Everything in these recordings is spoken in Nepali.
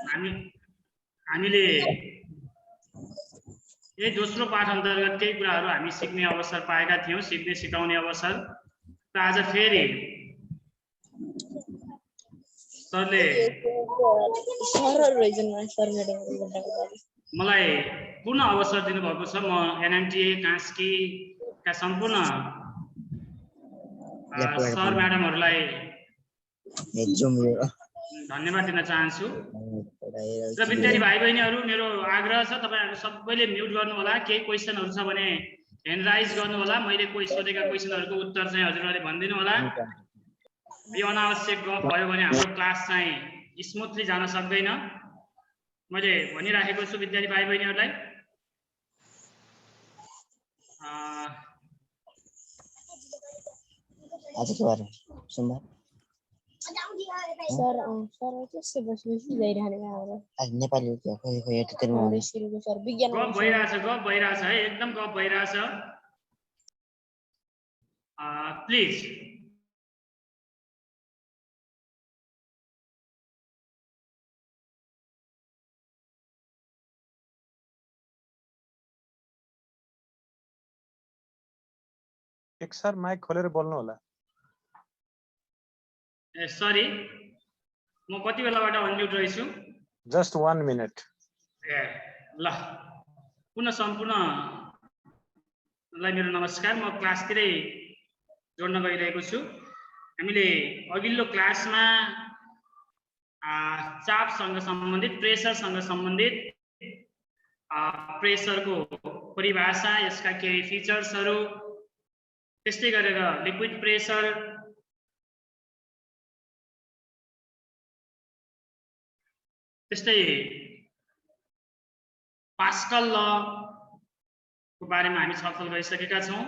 हामीले यही दोस्रो पाठ अन्तर्गत केही कुराहरू हामी सिक्ने अवसर पाएका थियौं, सिक्ने सिकाउने अवसर। र आज फेरि सरले मलाई पुनः अवसर दिनुभएको छ। म एनएमटीए कास्कीका सम्पूर्ण सर म्याडमहरूलाई धन्यवाद दिन चाहन्छु। र विद्यार्थी भाइ बहिनीहरू, मेरो आग्रह छ तपाईहरु सबैले म्युट गर्नु होला। केही क्वेशनहरु छ भने ह्यान्ड राइज गर्नु होला। मैले कोही सोधेका क्वेशनहरुको उत्तर चाहिँ हजुरहरूले भनिदिनु होला। यो अनावश्यक गफ भयो भने हाम्रो क्लास चाहिँ स्मुथली जान सक्दैन। मैले भनिराखेको छु विद्यार्थी भाइ बहिनीहरूलाई। आजको बारे सुन्दा सर त्यसै बसी जाइराखेको हाम्रो आज नेपाली के खोइ खोइ यतिमा सिरुको सर विज्ञान गफ भइराछ है, एकदम गफ भइराछ। प्लिज एक सर माइक खोलेर बोल्नु होला। सरी, म कति बेलाबाट अनम्युट रहेछु? Just 1 minute. ल, पुनः सम्पूर्णलाई मेरो नमस्कार। म क्लासतिरै जोड्न गइरहेको छु। हामीले अघिल्लो क्लासमा चापसँग सम्बन्धित, प्रेसरसँग सम्बन्धित प्रेसरको परिभाषा, यसका केही फिचर्सहरू, त्यस्तै गरेर लिक्विड प्रेसर, त्यस्तै पास्कल लको बारेमा हामी छलफल गरिसकेका छौं।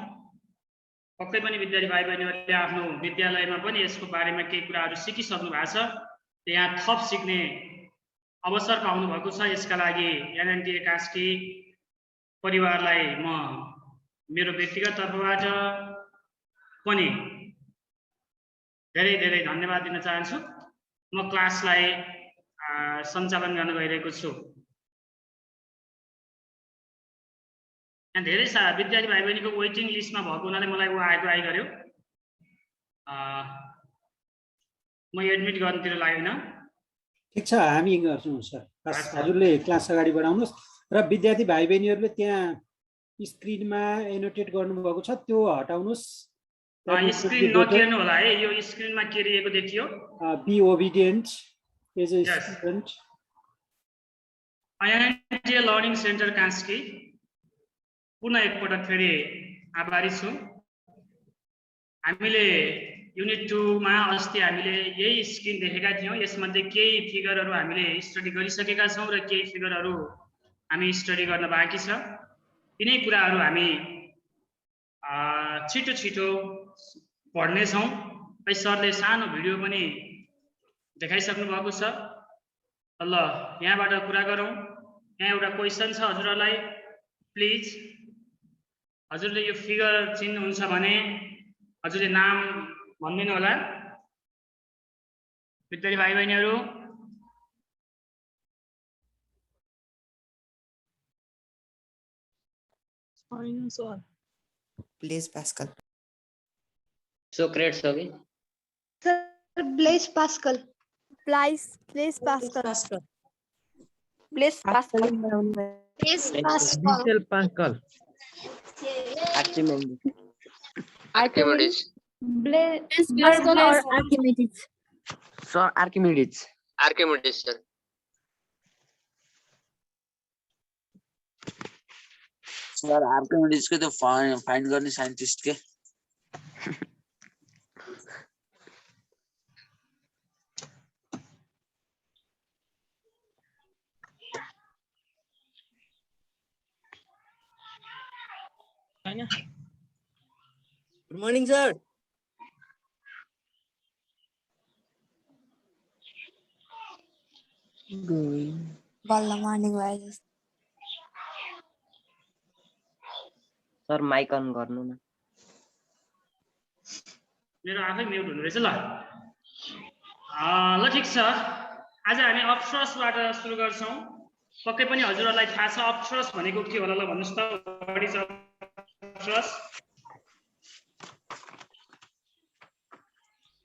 पक्कै पनि विद्यार्थी भाइ बहिनीहरूले आफ्नो विद्यालयमा पनि यसको बारेमा केही कुराहरू सिकिसक्नु भएको छ। यहाँ थप सिक्ने अवसर पाउनु भएको छ। यसका लागि एनएनटीए कास्की परिवारलाई म मेरो व्यक्तिगत तर्फबाट पनि धेरै धेरै धन्यवाद दिन चाहन्छु। म क्लासलाई सञ्चालन गर्न गइरहेको छु। यहाँ धेरै सारा विद्यार्थी भाइ बहिनीको वेटिङ लिस्टमा भएको हुनाले मलाई आइ गर्यो। म एडमिट गर्नतिर लागेन। ठिक छ, हामी गर्छौँ सर। हजुरले क्लास अगाडि बढाउनुहोस् र विद्यार्थी भाइ बहिनीहरूले त्यहाँ स्क्रिनमा एनोटेट गर्नुभएको छ त्यो हटाउनुहोस्। स्क्रिन नटेर्नु होला है। यो स्क्रिनमा के लेखेको देखियो? Be obedient as a student. NNTA learning centre Kaski पुनः एकपटक फेरि आभारी छु। हामीले युनिट 2 मा अस्ति हामीले यही स्क्रिन देखेका थियौं। यसमध्ये केही फिगरहरू हामीले स्टडी गरिसकेका छौं र केही फिगरहरू हामी स्टडी गर्न बाँकी छ। यिनै कुराहरू हामी छिटो छिटो पढ्ने छौं। सरले सानो भिडियो पनि देखाइसक्नु भएको छ। ल, यहाँबाट कुरा गरौँ। यहाँ एउटा क्वेशन छ हजुरहरूलाई। प्लिज हजुरले यो फिगर चिन्नुहुन्छ भने हजुरले नाम भनिदिनु होला। विद्यार्थी भाइ बहिनीहरू, प्लेस पास्कल। सोक्रेट्स हो कि? Sir Blaise Pascal. Blaise Pascal. Blaise Pascal. Blaise Pascal. Archimedes. Blaise Pascal और Archimedes. Sir Archimedes sir. Sir Archimedes को तो फाइन्ड गर्ने साइन्टिस्ट के गुड मर्निङ सर। बल्ल मर्निङ भयो। सर माइक अन गर्नु न। मेरो आफै म्युट हुनु रहेछ। ल ठिक छ। आज हामी अप्सरसबाट सुरु गर्छौं। पक्कै पनि हजुरहरूलाई थाहा छ अप्सरस भनेको के होला ल भन्नुस् त, व्हाट इज अप्सरस?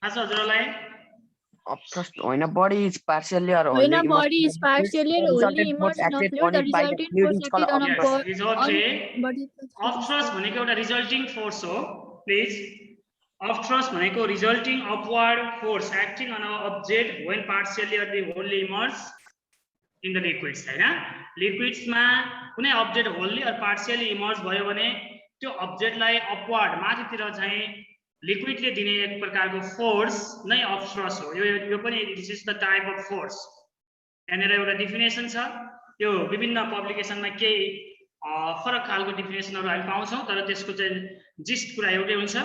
थाहा छ हजुरहरूलाई? Obthrust होइन, body is partially or When wholly a body is partially or wholly resultant force immersed in a acted fluid, on the it by the resulting fluid force is called acted on a Yes, body. is okay. Body. Upthrust भनेको एउटा रिजल्टिङ फोर्स हो। प्लिज, अप्सरस भनेको resulting upward force acting on a object when partially or wholly immerse in the liquids, हैन? लिक्विड्समा कुनै object wholly or partially immerse भयो भने त्यो अब्जेक्टलाई अपवर्ड माथितिर चाहिँ लिक्विडले दिने एक प्रकारको फोर्स नै अप्सरस हो। यो पनि this is the type of force. यहाँनिर एउटा डेफिनेसन छ, यो विभिन्न पब्लिकेसनमा केही फरक खालको डेफिनेसनहरू हामी पाउँछौँ, तर त्यसको चाहिँ जिस्ट कुरा एउटै हुन्छ।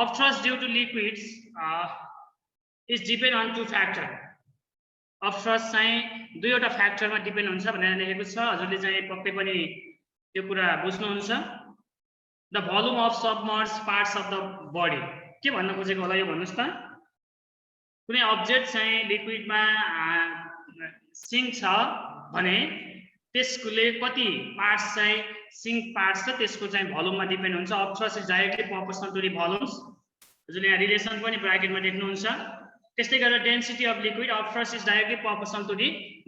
Upthrust due to liquids is depend on two factor. Upthrust चाहिँ दुईवटा फ्याक्टरमा डिपेन्ड हुन्छ भनेर लेखेको छ। हजुरले चाहिँ पक्कै पनि यो कुरा बुझ्नुहुन्छ। The volume of submerge parts of the body, के भन्न खोजेको होला यो भन्नुस् त? कुनै अब्जेक्ट चाहिँ लिक्विडमा सिङ्क छ भने त्यसले कति पार्ट्स चाहिँ सिङ्क पार्ट्स छ त्यसको चाहिँ भोल्युममा डिपेन्ड हुन्छ। Upthrust is directly proportional to the volumes. हजुरले यहाँ रिलेसन पनि ब्राकेटमा लेख्नुहुन्छ। त्यस्तै गरेर density of liquid, upthrust is directly proportional to the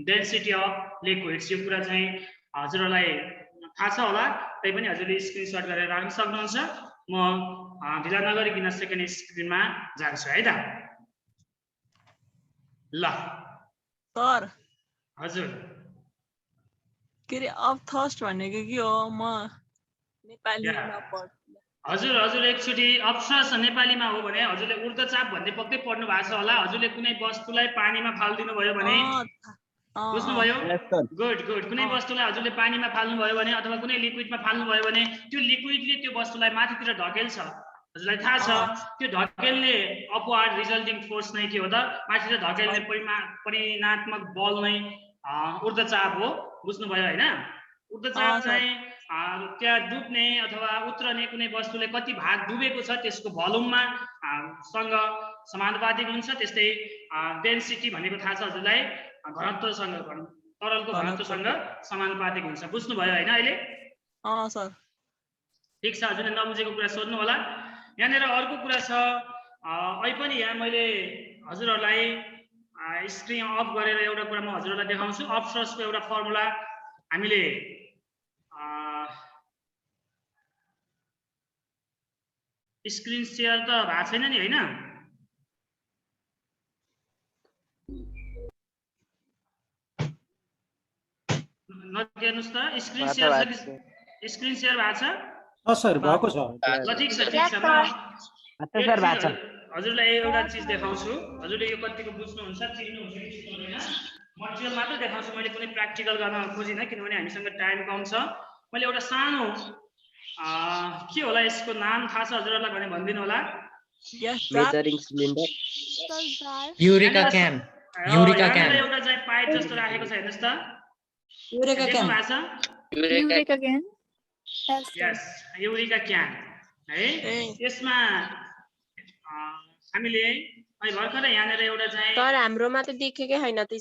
density of liquids. यो कुरा चाहिँ हजुरहरूलाई थाहा छ होला, तैपनि हजुरले स्क्रिनशट गरेर राख्न सक्नुहुन्छ। म ढिला नगरिकन सेकेन्ड स्क्रिनमा जान्छु है त। ल सर, हजुर, के अरे अप्थस्ट भनेको के हो? म नेपालीमा पढ्छु। हजुर एकचोटि अप्सरस नेपालीमा हो भने हजुरले ऊर्ध्वचाप भन्ने पक्कै पढ्नु भएको छ होला। हजुरले कुनै वस्तुलाई पानीमा फालिदिनु भयो भने, बुझ्नुभयो? गुड। कुनै वस्तुलाई हजुरले पानीमा फाल्नु भयो भने अथवा कुनै लिक्विडमा फाल्नु भयो भने त्यो लिक्विडले त्यो वस्तुलाई माथितिर ढकेल्छ। हजुरलाई थाहा छ त्यो ढकेल्ने अपवर्ड रिजल्टिङ फोर्स नै के हो त? माथितिर ढकेल्ने परिमाणात्मक बल नै ऊर्ध्वचाप हो। बुझ्नुभयो हैन? ऊर्ध्वचाप चाहिँ त्यहाँ डुब्ने अथवा उत्रने कुनै वस्तुले कति भाग डुबेको छ त्यसको भोल्युममा सँग समानुपातिक हुन्छ। त्यस्तै डेन्सिटी भनेको थाहा छ हजुरलाई, घनत्वसँग, तरलको घनत्वसँग समानुपातिक हुन्छ। बुझ्नुभयो हैन अहिले? सर, ठीक छ। हजुरले नबुझेको कुरा सोध्नु होला। यहाँनिर अर्को कुरा छ, अहिले पनि यहाँ मैले हजुरहरूलाई स्क्रिन अफ गरेर एउटा कुरा म हजुरहरूलाई देखाउँछु। अप्सरसको एउटा फर्मुला हामीले स्क्रिन सेयर त भएको छैन नि, होइन? नहेर्नुस् त, स्क्रिन सेयर भएको छ? सर भएको छ। ल ठिक छ। हजुरलाई एउटा चिज देखाउँछु। हजुरले यो कतिको बुझ्नुहुन्छ, चिन्नुहुन्छ कि चिन्नुहुँदैन? मटेरियल मात्र देखाउँछु, मैले कुनै प्र्याक्टिकल गर्न खोजिनँ किनभने हामीसँग टाइम कम छ। मैले एउटा सानो के होला यसको नाम थाहा छ हजुरहरूलाई भने भनिदिनु होला। Measuring cylinder, eureka can, eureka can एउटा चाहिँ पाइप जस्तो राखेको छ, हेर्नुस् त। Eureka can. Eureka can. Yes, eureka can है। यसमा हामीले अहिले भर्खरै यहाँनिर एउटा चाहिँ तर हाम्रोमा त देखेकै छैन त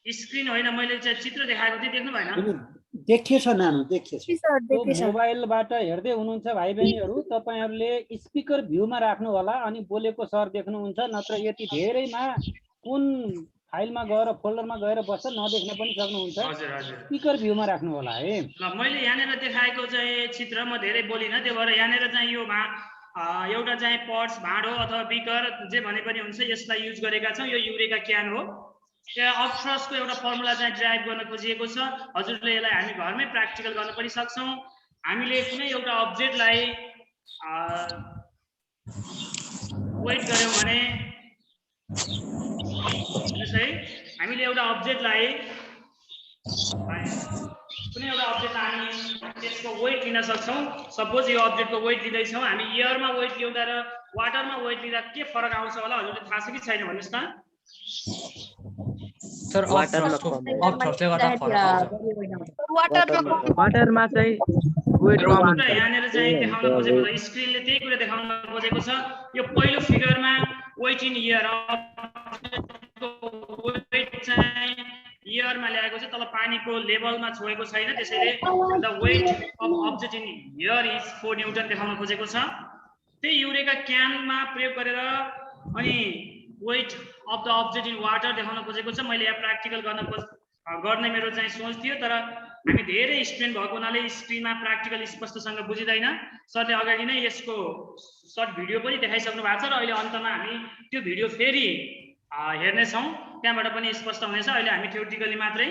स्क्रिन होइन, मैले चाहिँ चित्र देखाएको थिएँ, देख्नु भएन? देखिएछ नानु, देखिएछ। मोबाइलबाट हेर्दै हुनुहुन्छ भाइ बहिनीहरू, तपाईहरुले स्पिकर भ्यूमा राख्नु होला अनि बोलेको सर देख्नुहुन्छ। नत्र यति धेरैमा कुन फाइलमा गएर फोल्डरमा गएर बस्छ नदेख्न पनि सक्नुहुन्छ। स्पिकर भ्यूमा राख्नु होला है। ल, मैले यहाँनिर देखाएको चाहिँ चित्र म धेरै बोलिनँ, त्यो भएर यहाँनिर चाहिँ यो एउटा चाहिँ पट्स, भाँडो अथवा बिकर जे भने पनि हुन्छ, यसलाई युज गरेका छौँ। यो युरेका क्यान हो। यहाँ अप्सरसको एउटा फर्मुला चाहिँ ड्राइभ गर्न खोजिएको छ। हजुरले यसलाई हामी घरमै प्र्याक्टिकल गर्न पनि सक्छौँ। हामीले कुनै एउटा अब्जेक्टलाई वेट गर्यौँ भने हामीले एउटा अब्जेक्टलाई हामी त्यसको वेट लिन सक्छौँ। सपोज यो अब्जेक्टको वेट लिँदैछौँ हामी, एयरमा वेट ल्याउँदा र वाटरमा वेट लिँदा के फरक आउँछ होला हजुरले थाहा छ कि छैन भन्नुहोस् त? सर अप्सरसले गर्दा फरक आउँछ। वाटरमा चाहिँ वेट कम हुन्छ। यहाँनिर चाहिँ देखाउन खोजेको छ, स्क्रिनले त्यही कुरा देखाउन खोजेको छ। यो पहिलो फिगरमा वेट इन एयर यसको वेट चाहिँ हियरमा ल्याएको छ, तल पानीको लेभलमा छोएको छैन, त्यसैले the weight of object in here is 4 newton देखाउन खोजेको छ। त्यही युरेका क्यानमा प्रयोग गरेर अनि weight of the object in water देखाउन खोजेको छ। मैले यहाँ प्र्याक्टिकल गर्ने मेरो चाहिँ सोच थियो, तर हामी धेरै स्टुडेन्ट भएको हुनाले स्क्रिनमा प्र्याक्टिकल स्पष्टसँग बुझिँदैन। सरले अगाडि नै यसको सर्ट भिडियो पनि देखाइसक्नु भएको छ र अहिले अन्तमा हामी त्यो भिडियो फेरि हेर्नेछौँ, त्यहाँबाट पनि स्पष्ट हुनेछ। अहिले हामी थ्योरिटिकली मात्रै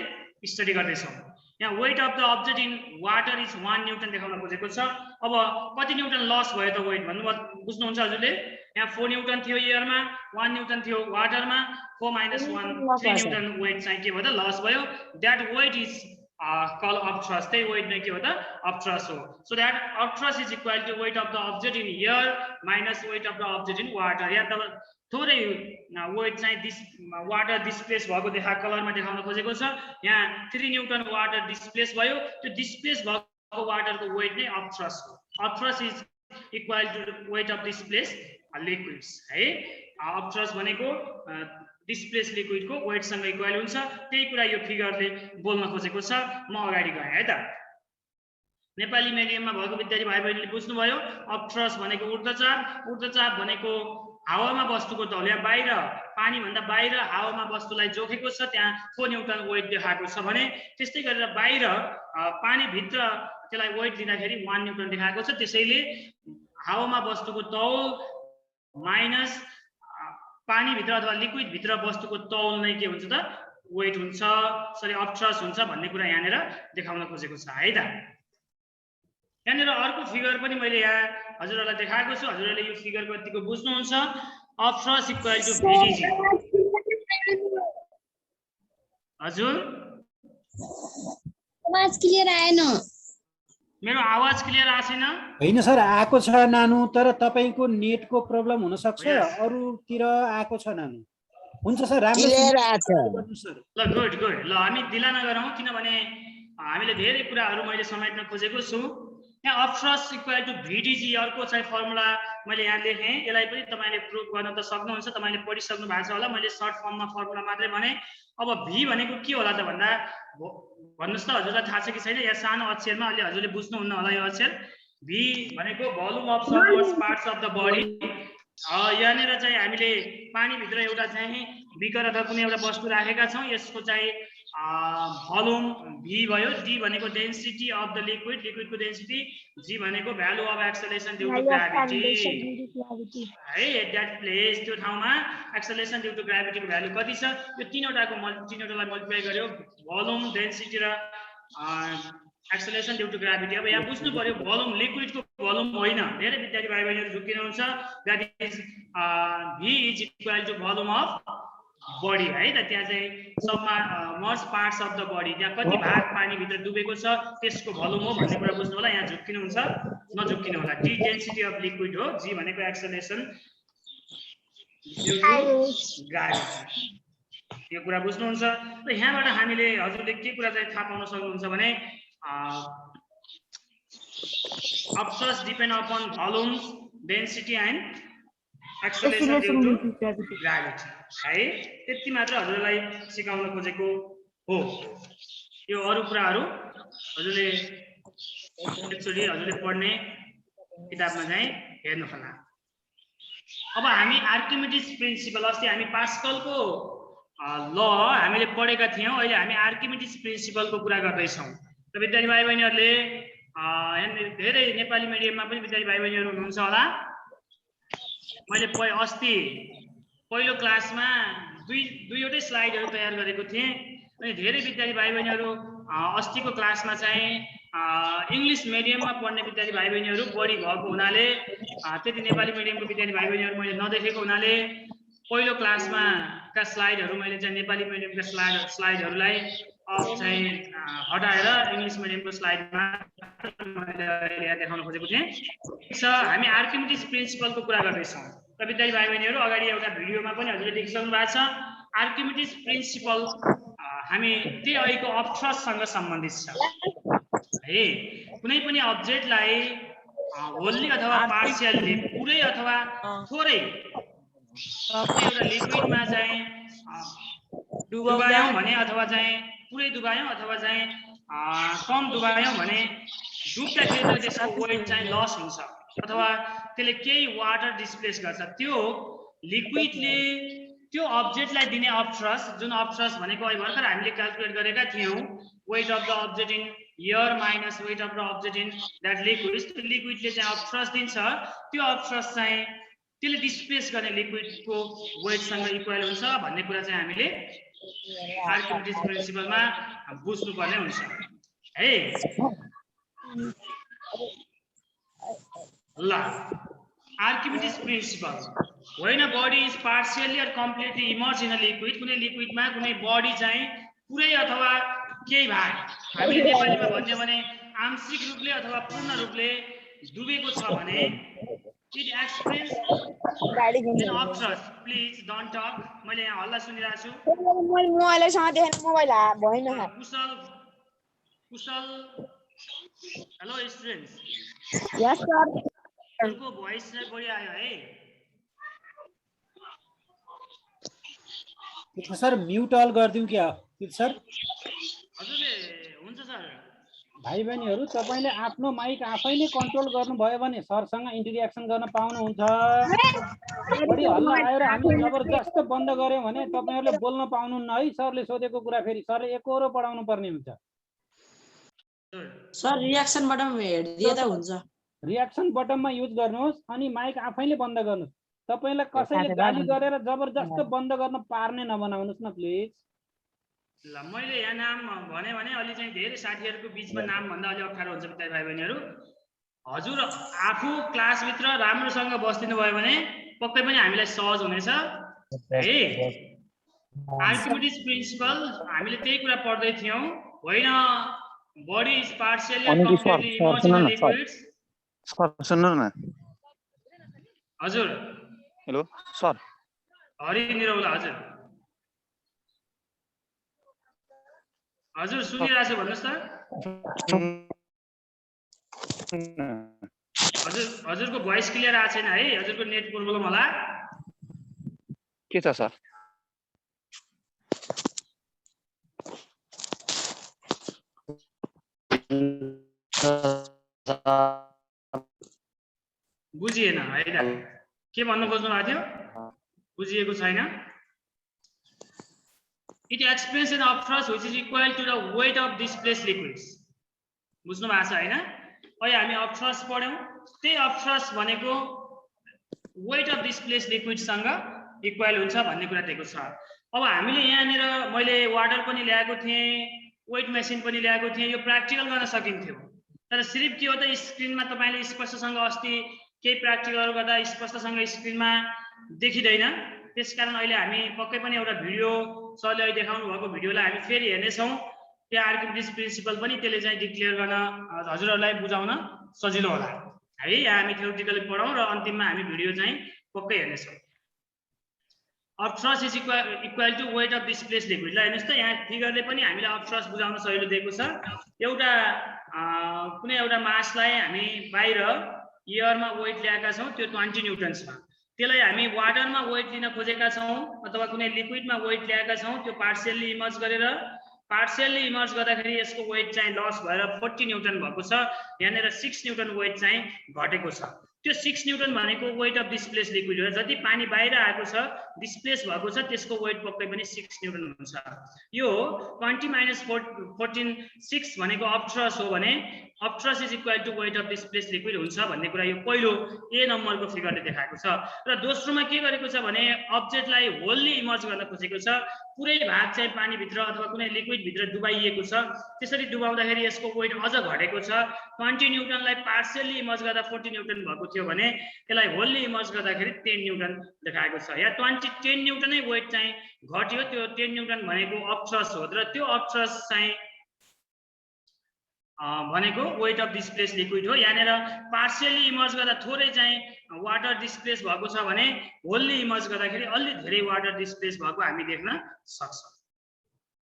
स्टडी गर्दैछौँ। यहाँ weight of the object in water is 1 newton देखाउन खोजेको छ। अब कति न्युटन लस भयो त वेट भन्नु बुझ्नुहुन्छ हजुरले? यहाँ 4 न्युटन थियो एयरमा, 1 न्युटन थियो वाटरमा, 4 - 1 3 न्युटन वेट चाहिँ के भयो त लस भयो। That weight is call upthrust, त्यही वेट नै के हो त अपथ्रस्ट हो। So that upthrust is equal to weight of the object in air minus weight of the object in water. यहाँ त थोरै वेट चाहिँ वाटर डिस्प्लेस भएको कलरमा देखाउन खोजेको छ। यहाँ 3 न्युटन वाटर डिस्प्लेस भयो, त्यो डिस्प्लेस भएको वाटरको वेट नै अपथ्रस्ट हो। Upthrust is equal to weight of displace liquids है। अपथ्रस्ट भनेको डिस्प्लेस लिक्विडको वेटसँग इक्वल हुन्छ। त्यही कुरा यो फिगरले बोल्न खोजेको छ। म अगाडि गएँ है त। नेपाली मिडियममा भएको विद्यार्थी भाइ बहिनीले बुझ्नुभयो। अपथ्रस्ट भनेको ऊर्ध्वचाप, ऊर्ध्वचाप भनेको हावामा वस्तुको तौल, या बाहिर पानी भन्दा बाहिर हावामा वस्तुलाई जोखेको छ, त्यहाँ 4 न्युटन वेट देखाएको छ भने त्यस्तै गरेर बाहिर पानी भित्र त्यसलाई वेट दिँदाखेरि 1 न्युटन देखाएको छ। त्यसैले हावामा वस्तुको तौल माइनस पानी भित्र अथवा लिक्विड भित्र वस्तुको तौल नै के हुन्छ त वेट हुन्छ, सरी अपथ्रस्ट हुन्छ भन्ने कुरा यहाँनिर देखाउन खोजेको छ है त। यहाँनिर अर्को फिगर पनि मैले यहाँ हजुरहरूलाई देखाएको छु। हजुरहरूले यो फिगर कतिको बुझ्नुहुन्छ? Upthrust equal to VDG. हजुर आवाज क्लियर आएन। मेरो आवाज क्लियर आएन? होइन सर, आएको छ नानु, तर तपाईँको नेटको प्रब्लम हुन सक्छ, अरूतिर आएको छ नानु। हुन्छ सर, राम्रो सर। ल गुड गुड। ल हामी ढिला नगरौँ, किनभने हामीले धेरै कुराहरू मैले समेट्न खोजेको छु। यहाँ अपथ्रस्ट इक्वल टु भिडिजी अर्को चाहिँ फर्मुला मैले यहाँ लेखेँ। यसलाई पनि तपाईँले प्रुभ गर्न त सक्नुहुन्छ, तपाईँले पढिसक्नु भएको छ होला। मैले सर्ट फर्ममा फर्मुला मात्रै भने। अब भी भनेको के होला त भन्दा भन्नुहोस् त, हजुरलाई थाहा छ कि छैन? यहाँ सानो अक्षरमा, अहिले हजुरले बुझ्नुहुन्न होला यो अक्षर। भी भनेको volume of submerged parts of the body. यहाँनिर चाहिँ हामीले पानीभित्र एउटा चाहिँ बिकर अथवा कुनै एउटा वस्तु राखेका छौँ, यसको चाहिँ भोल्युम भी भयो। डी भनेको डेन्सिटी अफ द लिक्विड, लिक्विडको डेन्सिटी। जी भनेको value of acceleration due to gravity है। एट द्याट प्लेस, त्यो ठाउँमा एक्सेलरेसन ड्यू टु ग्राभिटीको भ्यालु कति छ? यो तीनवटालाई मल्टिप्लाई गर्यो, भोल्युम, डेन्सिटी र एक्सेलरेसन ड्यू टु ग्राभिटी। अब यहाँ बुझ्नु पर्यो, भोल्युम लिक्विडको भोल्युम होइन। धेरै विद्यार्थी भाइ बहिनीहरू झुक्किनुहुन्छ। That is V is equal to volume of body है त। त्यहाँ चाहिँ submerged parts of the body, त्यहाँ कति भाग पानीभित्र डुबेको छ त्यसको भोल्युम हो भन्ने कुरा बुझ्नु होला। यहाँ झुक्किनुहुन्छ नझुक्किनु होला। डी डेन्सिटी अफ लिक्विड हो, जी भनेको एक्सेलरेसन ग्राभिटी, यो कुरा बुझ्नुहुन्छ। र यहाँबाट हामीले हजुरले के कुरा चाहिँ थाहा पाउन सक्नुहुन्छ भने upthrust depend upon volume, density and acceleration due to gravity है। त्यति मात्र हजुरलाई सिकाउन खोजेको हो। यो अरू कुराहरू हजुरले एकचोटि हजुरले पढ्ने किताबमा चाहिँ हेर्नु होला। अब हामी आर्किमिडिज प्रिन्सिपल, अस्ति हामी पास्कलको ल हामीले पढेका थियौँ। अहिले हामी आर्किमिडिज प्रिन्सिपलको कुरा गर्दैछौँ। र विद्यार्थी भाइ बहिनीहरूले धेरै नेपाली मिडियममा पनि विद्यार्थी भाइ बहिनीहरू हुनुहुन्छ होला। मैले अस्ति पहिलो क्लासमा दुईवटै स्लाइडहरू तयार गरेको थिएँ, अनि धेरै विद्यार्थी भाइ बहिनीहरू अस्तिको क्लासमा चाहिँ इङ्ग्लिस मिडियममा पढ्ने विद्यार्थी भाइ बहिनीहरू बढी भएको हुनाले, त्यति नेपाली मिडियमको विद्यार्थी भाइ बहिनीहरू मैले नदेखेको हुनाले पहिलो क्लासमा का स्लाइडहरू मैले चाहिँ नेपाली मिडियमका स्लाइडहरूलाई चाहिँ हटाएर इङ्ग्लिस मिडियमको स्लाइडमा मैले यहाँ देखाउन खोजेको थिएँ। हामी आर्किमिडिज प्रिन्सिपलको कुरा गर्दैछौँ र विद्यार्थी भाइ बहिनीहरू अगाडि एउटा भिडियोमा पनि हजुरले देखिसक्नु भएको छ। आर्किमिडिज प्रिन्सिपल हामी त्यही अहिलेको अपथ्रस्टसँग सम्बन्धित छ है। कुनै पनि अब्जेक्टलाई होल्ली अथवा पार्सियल्ली, पुरै अथवा थोरै एउटा लिक्विडमा चाहिँ डुबायौँ भने अथवा चाहिँ पुरै डुबायौँ अथवा चाहिँ कम डुबायौँ भने डुब्दाखेरि त त्यसको वेट चाहिँ लस हुन्छ अथवा त्यसले केही वाटर डिस्प्लेस गर्छ। त्यो लिक्विडले त्यो अब्जेक्टलाई दिने अपथ्रस्ट, जुन अपथ्रस्ट भनेको अहिले भर्खर हामीले क्याल्कुलेट गरेका थियौँ, weight of the object in air minus weight of the object in that liquid, त्यो लिक्विडले चाहिँ अपथ्रस्ट दिन्छ। त्यो अपथ्रस्ट चाहिँ त्यसले डिस्प्लेस गर्ने लिक्विडको वेटसँग इक्वल हुन्छ भन्ने कुरा चाहिँ हामीले आर्किमिडिज प्रिन्सिपलमा बुझ्नुपर्ने हुन्छ है। ल आर्किमिडिज principal, when a body is partially or completely immersed in a liquid, कुनै लिक्विडमा कुनै बडी चाहिँ पुरै अथवा केही भाग, हामीले नेपालीमा भन्यो भने आंशिक रूपले अथवा पूर्ण रूपले डुबेको छ भने it experiences an upthrust. Please don't talk. मैले यहाँ हल्ला सुनिरहेको छु। कुशल हेलो स्टुडेन्ट्स। यस सर। उनको भोइस चाहिँ बढी आयो है। सर म्युट अल गरिदिउँ क्या सर? हजुरले हुन्छ सर। भाइ बहिनीहरू तपाईले आफ्नो माइक आफैले कन्ट्रोल गर्नुभयो भने सरसँग इन्टरेक्सन गर्न पाउनुहुन्छ। बढी हल्ला आयो र हामीले जबरजस्त बन्द गर्यौं भने तपाईहरुले बोल्न पाउनुहुन्न है। सरले सोधेको कुरा फेरि सरले एकहोरो पढाउनु पर्ने हुन्छ। सर रिएक्सन बटन हेर्दिए त हुन्छ। रिएक्सन बटनमा युज गर्नुहोस् अनि माइक आफैले बन्द गर्नुहोस्। तपाईलाई कसैले गाली गरेर जबरजस्त बन्द गर्न पार्ने नबनाउनुस् न प्लिज। ल मैले यहाँ नाम भने अलि चाहिँ धेरै साथीहरुको बीचमा नाम भन्दा अलि अप्ठ्यारो हुन्छ विद्यार्थी भाइ बहिनीहरु। हजुर आफू क्लासभित्र राम्रोसँग बस्दिनु भयो भने पक्कै पनि हामीलाई सहज हुनेछ है। आर्किमिडिज प्रिन्सिपल हामीले त्यही कुरा पढ्दै थियौं होइन। Body is partially and completely immersed in liquids. Sir सुन्नु न। हजुर हेलो सर। हरि निरौला हजुर। हजुर सुनिरहेको छु भन्नुस् त। हजुरको भोइस क्लियर आएको छैन है। हजुरको नेट प्रब्लम होला। के छ सर? बुझिएन है त? के भन्नु खोज्नु भएको थियो? बुझिएको छैन? It experiences an upthrust which is equal to the weight of displaced liquids. बुझ्नु भएको छ हैन? अहिले हामी अपथ्रस्ट पढ्यौं। त्यही अपथ्रस्ट भनेको weight of displaced liquids सँग इक्वल हुन्छ भन्ने कुरा दिएको छ। अब हामीले यहाँनिर मैले वाटर पनि ल्याएको थिएँ, वेट मेसिन पनि ल्याएको थिएँ। यो प्र्याक्टिकल गर्न सकिन्थ्यो तर सिर्फ के हो त स्क्रिनमा तपाईले स्पष्टसँग अस्ति केही प्र्याक्टिकल गर्दा स्पष्टसँग स्क्रिनमा देखिदैन। त्यसकारण अहिले हामी पक्कै पनि एउटा भिडियो सरले अहिले देखाउनु भएको भिडियोलाई हामी फेरि हेर्नेछौँ। त्यहाँ आर्किमिडिज प्रिन्सिपल पनि त्यसले चाहिँ डिक्लेयर गर्न हजुरहरूलाई बुझाउन सजिलो होला है। यहाँ हामी थ्योरिटिकली पढौँ र अन्तिममा हामी भिडियो चाहिँ पक्कै हेर्नेछौँ। Upthrust is equal to weight of displaced liquid. ल हेर्नुहोस् त यहाँ फिगरले पनि हामीलाई अपथ्रस्ट बुझाउन सजिलो दिएको छ। एउटा कुनै एउटा मासलाई हामी बाहिर एयरमा वेट ल्याएका छौँ, त्यो 20 न्युटन छ। त्यसलाई हामी वाटरमा वेट लिन खोजेका छौँ अथवा कुनै लिक्विडमा वेट ल्याएका छौँ, त्यो पार्शियल्ली इमर्ज गरेर। पार्शियल्ली इमर्ज गर्दाखेरि यसको वेट चाहिँ लस भएर 40 न्युटन भएको छ। यहाँनिर 6 न्युटन वेट चाहिँ घटेको छ। त्यो 6 न्युटन भनेको वेट अफ डिस्प्लेस लिक्विड हो। जति पानी बाहिर आएको छ, डिस्प्लेस भएको छ, त्यसको वेट पक्कै पनि 6 न्युटन हुन्छ। यो 20 - 14 6 भनेको अपथ्रस्ट हो भने upthrust is equal to weight of displace liquid हुन्छ भन्ने कुरा यो पहिलो ए नम्बरको फिगरले देखाएको छ। र दोस्रोमा के गरेको छ भने अब्जेक्टलाई होल्ली इमर्ज गर्न खोजेको छ। पुरै भाग चाहिँ पानीभित्र अथवा कुनै लिक्विडभित्र डुबाइएको छ। त्यसरी डुबाउँदाखेरि यसको वेट अझ घटेको छ। 20 न्युटनलाई पार्शियल्ली इमर्ज गर्दा 40 न्युटन भएको थियो भने त्यसलाई होल्ली इमर्ज गर्दाखेरि 10 न्युटन देखाएको छ। या 10 न्युटनै वेट चाहिँ घट्यो। त्यो 10 न्युटन भनेको अपथ्रस्ट हो र त्यो अपथ्रस्ट चाहिँ भनेको वेट अफ डिस्प्लेस लिक्विड हो। यहाँनिर पार्शियल्ली इमर्ज गर्दा थोरै चाहिँ वाटर डिस्प्लेस भएको छ भने होल्ली इमर्ज गर्दाखेरि अलि धेरै वाटर डिस्प्लेस भएको हामी देख्न सक्छौँ।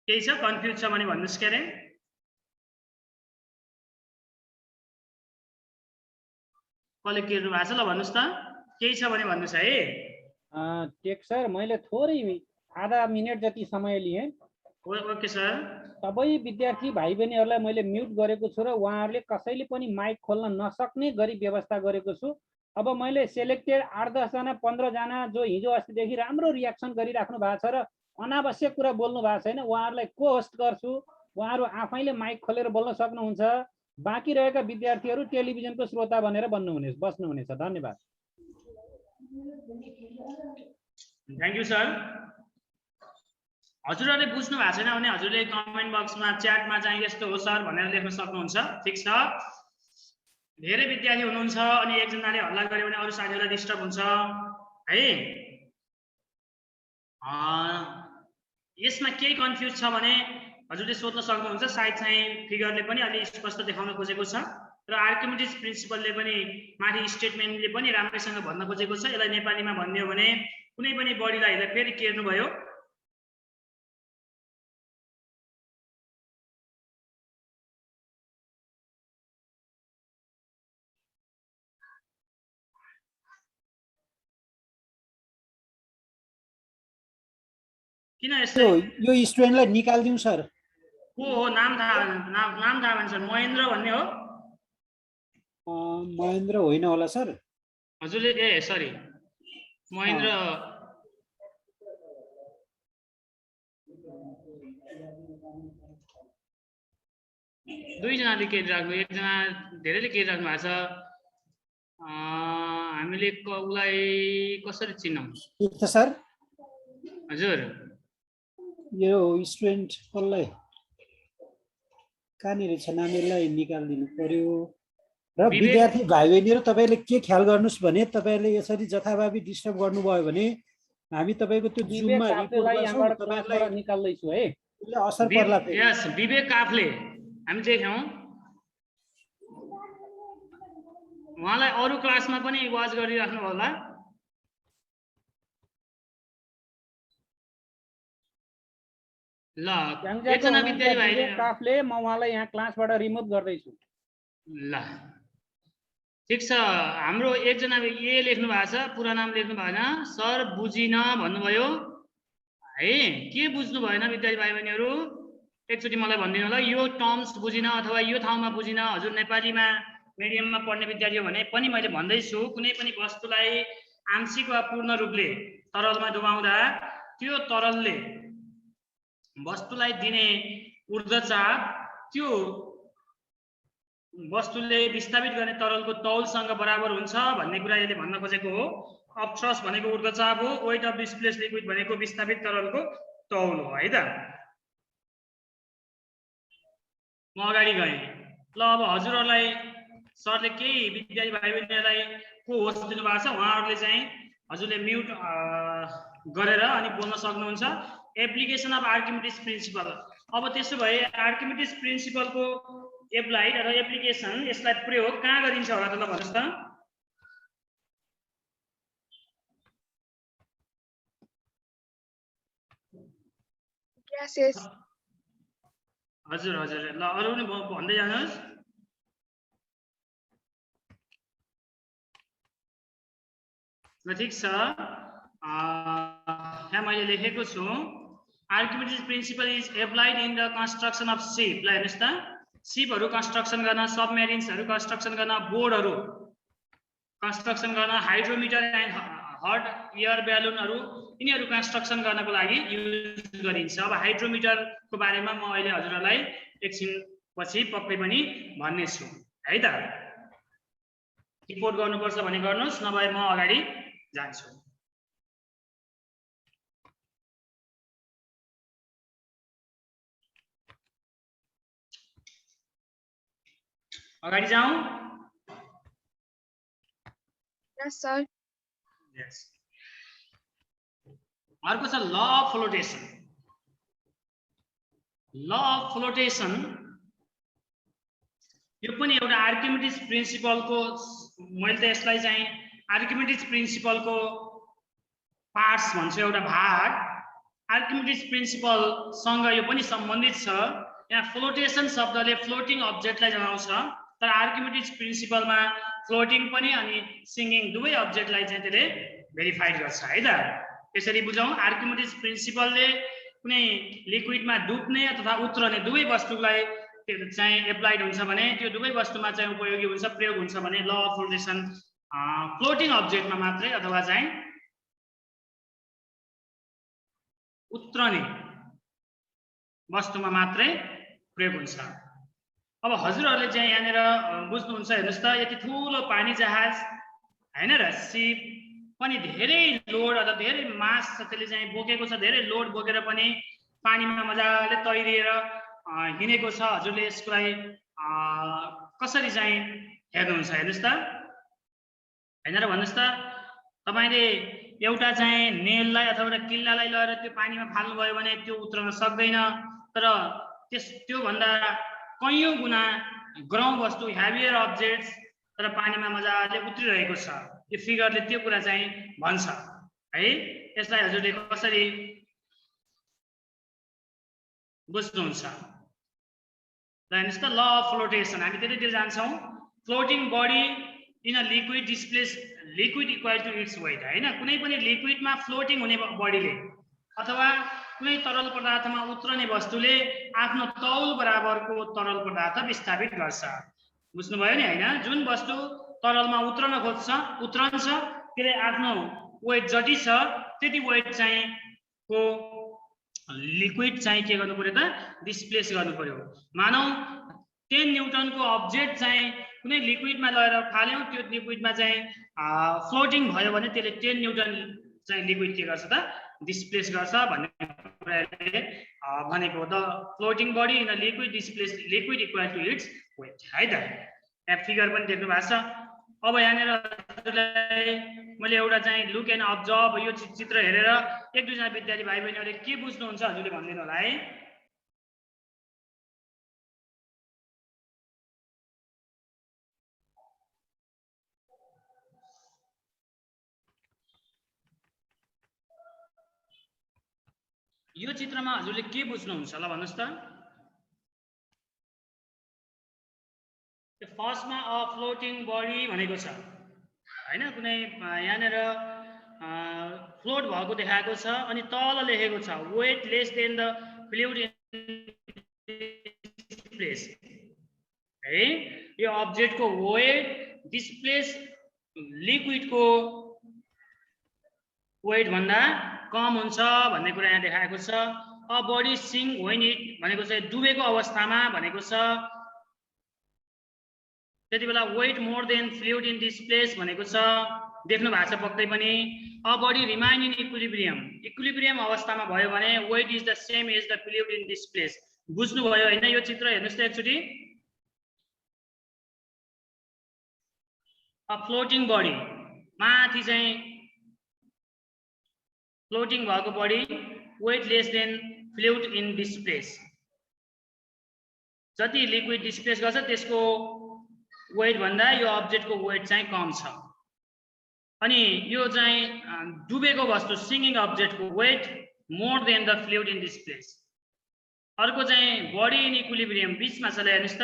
केही छ कन्फ्युज छ भने भन्नुस् के अरे? कसले केर्नु भएको छ ल भन्नुस् त। केही छ भने भन्नुस् है। टेक सर मैले थोरै आधा मिनेट जति समय लिएँ। Okay sir. सबै विद्यार्थी भाइ बहिनीहरूलाई मैले म्युट गरेको छु र उहाँहरूले कसैले पनि माइक खोल्न नसक्ने गरी व्यवस्था गरेको छु। अब मैले सेलेक्टेड 8-10 जना 15 जना जो हिजो अस्तिदेखि राम्रो रियाक्सन गरिराख्नु भएको छ र अनावश्यक कुरा बोल्नु भएको छैन उहाँहरूलाई को होस्ट गर्छु। उहाँहरू आफैले माइक खोलेर बोल्न सक्नुहुन्छ। बाँकी रहेका विद्यार्थीहरू टेलिभिजनको श्रोता भनेर बस्नुहुनेछ। धन्यवाद। Thank you sir. हजुरहरूले बुझ्नु भएको छैन भने हजुरले कमेन्ट बक्समा च्याटमा चाहिँ यस्तो हो सर भनेर लेख्न सक्नुहुन्छ। ठिक छ। धेरै विद्यार्थी हुनुहुन्छ अनि एकजनाले हल्ला गर्यो भने अरू साथीहरूलाई डिस्टर्ब हुन्छ है। यसमा केही कन्फ्युज छ भने हजुरले सोध्न सक्नुहुन्छ। सायद चाहिँ फिगरले पनि अलि स्पष्ट देखाउन खोजेको छ र आर्किमिडिज प्रिन्सिपलले पनि माथि स्टेटमेन्टले पनि राम्रैसँग भन्न खोजेको छ। यसलाई नेपालीमा भन्ने हो भने कुनै पनि बडीलाई फेरि केर्नु भयो किन यस्तो यो स्टुडेन्टलाई निकाल्दिउँ सर। को हो नाम थाहा भन्छ सर? महेन्द्र भन्ने हो? महेन्द्र होइन होला सर। हजुरले ए सरी महेन्द्र दुईजनाले केरिराख्नु एकजना धेरैले केरिराख्नु भएको छ। हामीले उसलाई कसरी चिन्नौँ? ठिक छ सर। हजुर यो स्टुडेन्ट कसलाई कहाँनिर छ नाम यसलाई निकालिदिनु पर्यो। र विद्यार्थी भाइ बहिनीहरू तपाईँले के ख्याल गर्नुहोस् भने तपाईँले यसरी जथाभावी डिस्टर्ब गर्नुभयो भने हामी तपाईँको त्यो जुममा निकाल्दैछु है। असर पर्ला। यस विवेक काफले हामी देख्यौँ उहाँलाई अरू क्लासमा पनि वाच गरिराख्नु होला। ल एकजना विद्यार्थी भाइले काफले म उहाँलाई यहाँ क्लासबाट रिमुभ गर्दैछु। ल ठिक छ। हाम्रो एकजना ए लेख्नु भएको छ पुरा नाम लेख्नु भएन। सर बुझिन भन्नुभयो है। के बुझ्नु भएन विद्यार्थी भाइ बहिनीहरू एकचोटि मलाई भनिदिनु होला। यो टर्म्स बुझिन अथवा यो ठाउँमा बुझिन। हजुर नेपालीमा मिडियममा पढ्ने विद्यार्थी हो भने पनि मैले भन्दैछु कुनै पनि वस्तुलाई आंशिक वा पूर्ण रूपले तरलमा डुबाउँदा त्यो तरलले वस्तुलाई दिने ऊर्ध्वचाप त्यो वस्तुले विस्थापित गर्ने तरलको तौलसँग बराबर हुन्छ भन्ने कुरा यसले भन्न खोजेको हो। अपथ्रस्ट भनेको ऊर्ध्वचाप हो। वेट अफ डिस्प्लेस्ड लिक्विड भनेको विस्थापित तरलको तौल हो है त। म अगाडि गएँ। ल अब हजुरहरूलाई सरले केही विद्यार्थी भाइ बहिनीहरूलाई को होस्ट दिनुभएको छ उहाँहरूले चाहिँ हजुरले म्युट गरेर अनि बोल्न सक्नुहुन्छ। Application of Archimedes principle. अब त्यसो भए आर्किमिडिज प्रिन्सिपलको एप्लाइड र एप्लिकेसन यसलाई प्रयोग कहाँ गरिन्छ होला त ल भन्नुहोस् त। हजुर हजुर ल अरू पनि भन्दै जानुहोस्। ल ठिक छ। यहाँ मैले लेखेको छु Archimedes principle is applied in the construction of ship. ल हेर्नुहोस् त सिपहरू कन्स्ट्रक्सन गर्न सबमेरिन्सहरू कन्स्ट्रक्सन गर्न बोर्डहरू कन्स्ट्रक्सन गर्न हाइड्रोमिटर एन्ड हट एयर ब्यालुनहरू यिनीहरू कन्स्ट्रक्सन गर्नको लागि युज गरिन्छ। अब हाइड्रोमिटरको बारेमा म अहिले हजुरहरूलाई एकछिन पछि पक्कै पनि भन्ने छु है त। रिपोर्ट गर्नुपर्छ भने गर्नुहोस् नभए म अगाडि जान्छु। अगाडि जाउँ। यस सर। यस अर्को छ ल अफ फ्लोटेसन। ल अफ फ्लोटेसन यो पनि एउटा आर्किमिडिज प्रिन्सिपलको मैले त यसलाई चाहिँ आर्किमिडिज प्रिन्सिपलको पार्ट्स भन्छु एउटा भाग। आर्किमिडिज प्रिन्सिपलसँग यो पनि सम्बन्धित छ। यहाँ फ्लोटेसन शब्दले फ्लोटिङ अब्जेक्टलाई जनाउँछ तर आर्किमिडिज प्रिन्सिपलमा फ्लोटिङ पनि अनि सिङ्गिङ दुवै अब्जेक्टलाई चाहिँ त्यसले भेरिफाइड गर्छ है त। यसरी बुझौँ। आर्किमिडिज प्रिन्सिपलले कुनै लिक्विडमा डुब्ने अथवा उत्रने दुवै वस्तुलाई चाहिँ एप्लाइड हुन्छ भने त्यो दुवै वस्तुमा चाहिँ उपयोगी हुन्छ, प्रयोग हुन्छ भने ल अफ फ्लोटेसन फ्लोटिङ अब्जेक्टमा मात्रै अथवा चाहिँ उत्रने वस्तुमा मात्रै प्रयोग हुन्छ। अब हजुरहरूले चाहिँ यहाँनिर बुझ्नुहुन्छ, हेर्नुहोस् त, यति ठुलो पानी जहाज हैन र सिप पनि धेरै लोड अथवा धेरै मास छ, त्यसले चाहिँ बोकेको छ, धेरै लोड बोकेर पनि पानीमा मजाले तैरिएर हिँडेको छ। हजुरले यसलाई कसरी चाहिँ हेर्नुहुन्छ, हेर्नुहोस् त, हैन र भन्नुहोस् त। तपाईले एउटा चाहिँ नेललाई अथवा एउटा किल्लालाई लगेर त्यो पानीमा फाल्नुभयो भने त्यो उत्रन सक्दैन, तर त्यो भन्दा कैयौं गुना ग्रौँ वस्तु हेभियर अब्जेक्ट्स तर पानीमा मजाले उत्रिरहेको छ। यो फिगरले त्यो कुरा चाहिँ भन्छ है। यसलाई हजुरले कसरी बुझ्नुहुन्छ र हेर्नुहोस् त, ल अफ फ्लोटेसन हामी त्यतैतिर जान्छौँ। Floating body in a liquid displace liquid equal to its weight, हैन। कुनै पनि लिक्विडमा फ्लोटिङ हुने बडीले अथवा कुनै तरल पदार्थमा उत्रने वस्तुले आफ्नो तौल बराबरको तरल पदार्थ विस्थापित गर्छ। बुझ्नुभयो नि, हैन। जुन वस्तु तरलमा उत्रन खोज्छ, उत्रन्छ, त्यसले आफ्नो वेट जति छ त्यति वेट चाहिँ को लिक्विड चाहिँ के गर्नु पर्यो त, डिस्प्लेस गर्नु पर्यो। मानौ 10 न्युटनको अब्जेक्ट चाहिँ कुनै लिक्विडमा लगेर फाल्यौं, त्यो लिक्विडमा चाहिँ फ्लोटिङ भयो भने त्यसले 10 न्युटन चाहिँ लिक्विड के गर्छ त, डिस्प्लेस गर्छ भन्ने कुराले भनेको। The floating body in a liquid displace liquid equal to its weight, है त। यहाँ फिगर पनि देख्नु भएको छ। अब यहाँनिर मैले एउटा चाहिँ लुक एन्ड अब्जर्भ यो चित्र हेरेर एक दुईजना विद्यार्थी भाइ बहिनीहरूले के बुझ्नुहुन्छ हजुरले भनिदिनु होला है। यो चित्रमा हजुरले के बुझ्नुहुन्छ ल भन्नुहोस् त। फर्स्टमा अ फ्लोटिङ बडी भनेको छ, हैन। कुनै यहाँनिर फ्लोट भएको देखाएको छ अनि तल लेखेको छ weight less than the fluid in displace, है। यो अब्जेक्टको वेट डिस्प्लेस लिक्विडको वेट भन्दा कम हुन्छ भन्ने कुरा यहाँ देखाएको छ। A body sink when it भनेको चाहिँ डुबेको अवस्थामा भनेको छ। त्यति बेला weight more than fluid in displace भनेको छ, देख्नु भएको छ पक्कै पनि। A body remain in equilibrium, equilibrium अवस्थामा भयो भने weight is the same as the fluid in displace. बुझ्नुभयो हैन यो चित्र, हेर्नुहोस् त एकचोटि। अ फ्लोटिङ बडी माथि चाहिँ फ्लोटिङ भएको body weight less than fluid in displace, जति लिक्विड डिस्प्लेस गर्छ त्यसको वेट भन्दा यो अब्जेक्टको वेट चाहिँ कम छ। अनि यो चाहिँ डुबेको वस्तु सिङ्गिङ अब्जेक्टको weight more than the fluid in displace. अर्को चाहिँ बडी इन इक्विलिब्रियम बिचमा छ, हेर्नुहोस् त।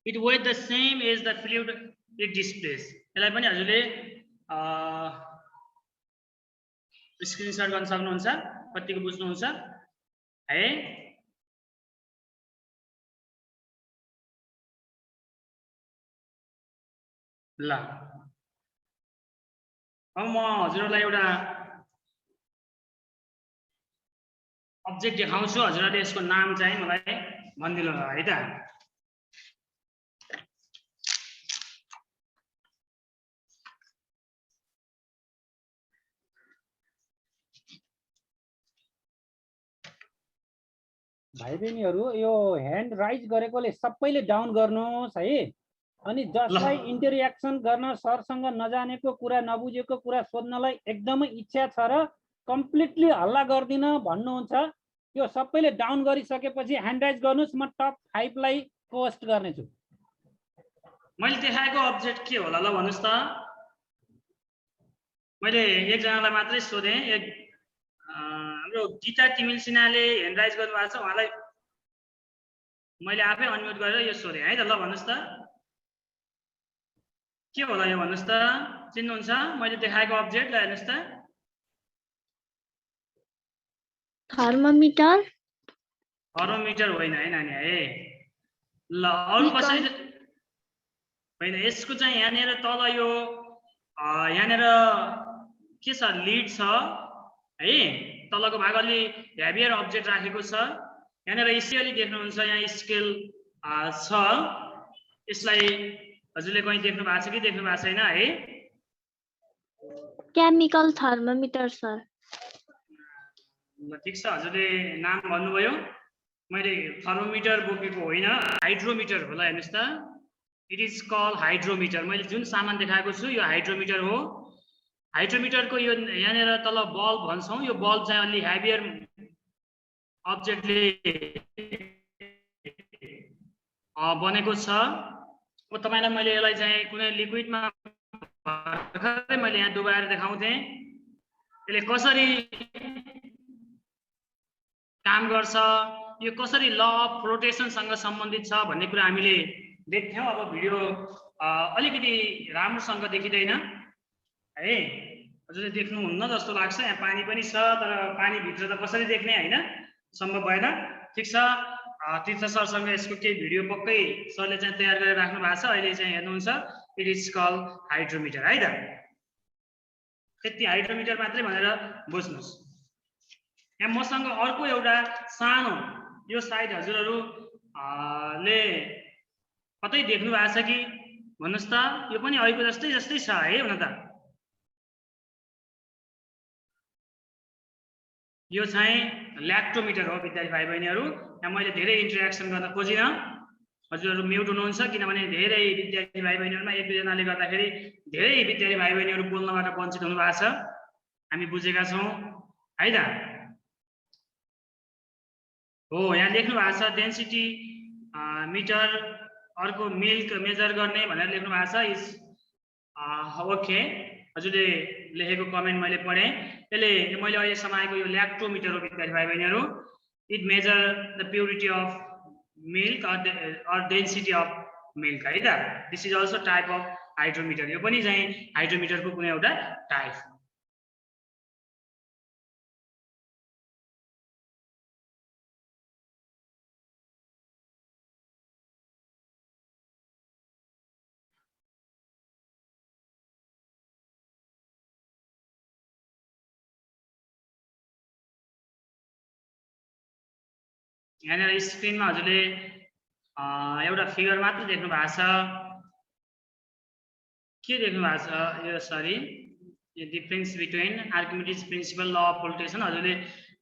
It weight the same as the fluid in displace. यसलाई पनि हजुरले स्क्रिनशट गर्न सक्नुहुन्छ, कतिको बुझ्नुहुन्छ है। ल अब म हजुरहरूलाई एउटा अब्जेक्ट देखाउँछु, हजुरहरूले यसको नाम चाहिँ मलाई भनिदिनु होला है त। भाइ बहिनीहरू यो ह्यान्ड राइज गरेकोले सबैले डाउन गर्नुहोस् है। अनि जसलाई इन्टरएक्सन गर्न सरसँग नजानेको कुरा नबुझेको कुरा सोध्नलाई एकदमै इच्छा छ र कम्प्लिटली हल्ला गर्दिन भन्नुहुन्छ, यो सबैले डाउन गरिसकेपछि ह्यान्ड राइज गर्नुहोस्। म टप 5 लाई पोस्ट गर्नेछु। मैले देखाएको अब्जेक्ट के होला ल भन्नुहोस् त। मैले एकजनालाई मात्रै सोधेँ, हाम्रो गीता तिमिल सिन्हाले ह्यान्ड राइज गर्नुभएको छ, उहाँलाई मैले आफै अनम्युट गरेर यो सोधेँ है त। ल भन्नुहोस् त के होला यो भन्नुहोस् त। चिन्नुहुन्छ मैले देखाएको अब्जेक्ट ल हेर्नुहोस् त थर्मोमिटर थर्मोमिटर होइन है नानी है ल अरु कसरी होइन यसको चाहिँ यहाँनिर तल यो यहाँनिर के छ लिड छ है तलको भाग अलि हेभियर अब्जेक्ट राखेको छ यहाँनिर स्केल देख्नुहुन्छ यहाँ स्केल छ यसलाई हजुरले कहीँ देख्नु भएको छ कि देख्नु भएको छैन है केमिकल थर्मोमिटर सर ल ठिक छ हजुरले नाम भन्नुभयो मैले थर्मोमिटर बोकेको होइन हाइड्रोमिटर होला हेर्नुहोस् त इट इज कल हाइड्रोमिटर मैले जुन सामान देखाएको छु यो हाइड्रोमिटर हो हाइड्रोमिटरको यो यहाँनिर तल बल्ब भन्छौँ यो बल्ब चाहिँ अलि हेभियर अब्जेक्टले बनेको छ तपाईँलाई मैले यसलाई चाहिँ कुनै लिक्विडमा मैले यहाँ डुबाएर देखाउँथेँ यसले कसरी काम गर्छ यो कसरी ल अफ फ्लोटेसनसँग सम्बन्धित छ भन्ने कुरा हामीले देख्थ्यौँ अब भिडियो अलिकति राम्रोसँग देखिँदैन है हजुरले देख्नुहुन्न जस्तो लाग्छ यहाँ पानी पनि छ तर पानीभित्र त कसरी देख्ने होइन सम्भव भएन ठिक छ तीर्थ सरसँग यसको केही भिडियो पक्कै सरले चाहिँ तयार गरेर राख्नु भएको छ अहिले चाहिँ हेर्नुहुन्छ इट इज कल हाइड्रोमिटर है त त्यति हाइड्रोमिटर मात्रै भनेर बुझ्नुहोस् यहाँ मसँग अर्को एउटा सानो यो साइड हजुरहरू ले कतै देख्नु भएको छ कि भन्नुहोस् त यो पनि अहिलेको जस्तै जस्तै छ है हुन त यो चाहिँ ल्याक्टोमिटर हो विद्यार्थी भाइ बहिनीहरू यहाँ मैले धेरै इन्टरेक्सन गर्न खोजिनँ हजुरहरू म्युट हुनुहुन्छ किनभने धेरै विद्यार्थी भाइ बहिनीहरूमा एक दुईजनाले गर्दाखेरि धेरै विद्यार्थी भाइ बहिनीहरू बोल्नबाट वञ्चित हुनु भएको छ हामी बुझेका छौँ है त हो यहाँ लेख्नु भएको छ डेन्सिटी मिटर अर्को मिल्क मेजर गर्ने भनेर लेख्नु भएको छ इज ओके हजुरले लेखेको कमेन्ट मैले पढेँ यसले मैले अहिलेसम्म आएको यो ल्याक्टोमिटर हो विद्यार्थी भाइ बहिनीहरू it measure the purity of milk or density of milk है त this is also type of hydrometer यो पनि चाहिँ हाइड्रोमिटरको कुनै एउटा टाइप हो यहाँनिर स्क्रिनमा हजुरले एउटा फिगर मात्र देख्नु भएको छ के देख्नु भएको छ यो सरी यो difference between Archimedes principle law of flotation हजुरले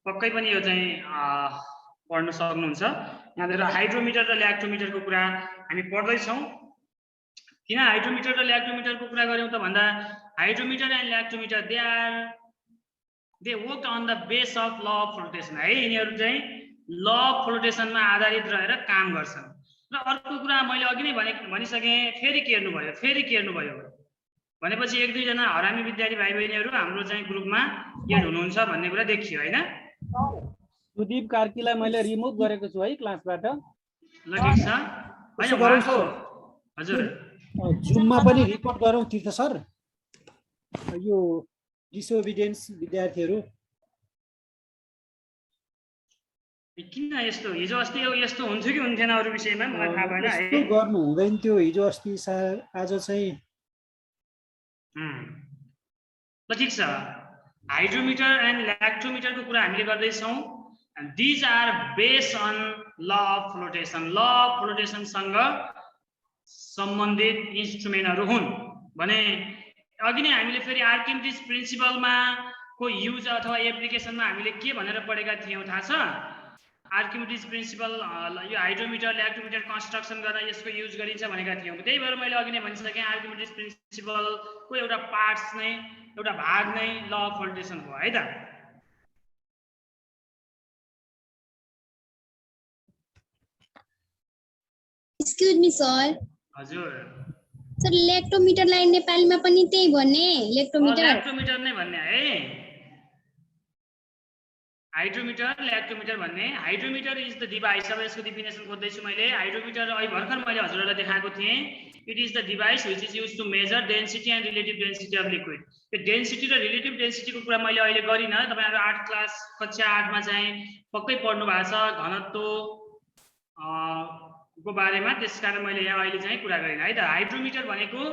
पक्कै पनि यो चाहिँ पढ्न सक्नुहुन्छ यहाँनिर हाइड्रोमिटर र ल्याक्टोमिटरको कुरा हामी पढ्दैछौँ किन हाइड्रोमिटर र ल्याक्टोमिटरको कुरा गऱ्यौँ त भन्दा hydrometer and lactometer they work on the base of law of flotation है यिनीहरू चाहिँ ल अफ फ्लोटेसनमा आधारित रहेर काम गर्छन् र अर्को कुरा मैले अघि नै भनिसकेँ फेरि के हेर्नुभयो भनेपछि एक दुईजना हरामी विद्यार्थी भाइ बहिनीहरू हाम्रो चाहिँ ग्रुपमा एड हुनुहुन्छ भन्ने कुरा देखियो होइन सुदीप कार्कीलाई मैले रिमुभ गरेको छु है क्लासबाट ल ठिक छ हजुर जुममा पनि रिपोर्ट गरौँ तीर्थ सर यो डिसोबिडियन्स विद्यार्थीहरू किन यस्तो हिजो अस्ति यस्तो हुन्थ्यो कि हुन्थेन अरू विषयमा मलाई थाहा भएन है गर्नु हुँदैन थियो हिजो अस्ति आज चाहिँ ल ठिक छ हाइड्रोमिटर एन्ड ल्याक्टोमिटरको कुरा हामीले गर्दैछौँ these are based on law of फ्लोटेसनसँग सम्बन्धित इन्स्ट्रुमेन्टहरू हुन् भने अघि नै हामीले फेरि आर्किमिडिज प्रिन्सिपलमा को युज अथवा एप्लिकेसनमा हामीले के भनेर पढेका थियौँ थाहा छ आर्किमिडिज प्रिन्सिपल यो हाइड्रोमिटर ल्याक्टोमिटर कन्स्ट्रक्सन गर्न यसको युज गरिन्छ भनेका थियौँ त्यही भएर मैले अघि नै भनिसकेँ आर्किमिडिज प्रिन्सिपलको एउटा पार्ट्स नै एउटा भाग नै ल अफ फ्लोटेसन हो है त एक्सक्युज मी सर हजुर सर ल्याक्टोमिटरलाई नेपालीमा पनि त्यही भन्ने ल्याक्टोमिटर नै भन्ने है हाइड्रोमिटर ल्याक्टोमिटर भन्ने हाइड्रोमिटर इज द डिभाइस अब यसको डेफिनेसन खोज्दैछु मैले हाइड्रोमिटर अहिले भर्खर मैले हजुरहरूलाई देखाएको थिएँ it is the device which is use to measure density and relative density of liquid त्यो डेन्सिटी र रिलेटिभ डेन्सिटीको कुरा मैले अहिले गरिनँ तपाईँहरू 8 क्लास कक्षा 8 मा चाहिँ पक्कै पढ्नु भएको छ घनत्व को बारेमा त्यसकारण मैले यहाँ अहिले चाहिँ कुरा गरिनँ है त हाइड्रोमिटर भनेको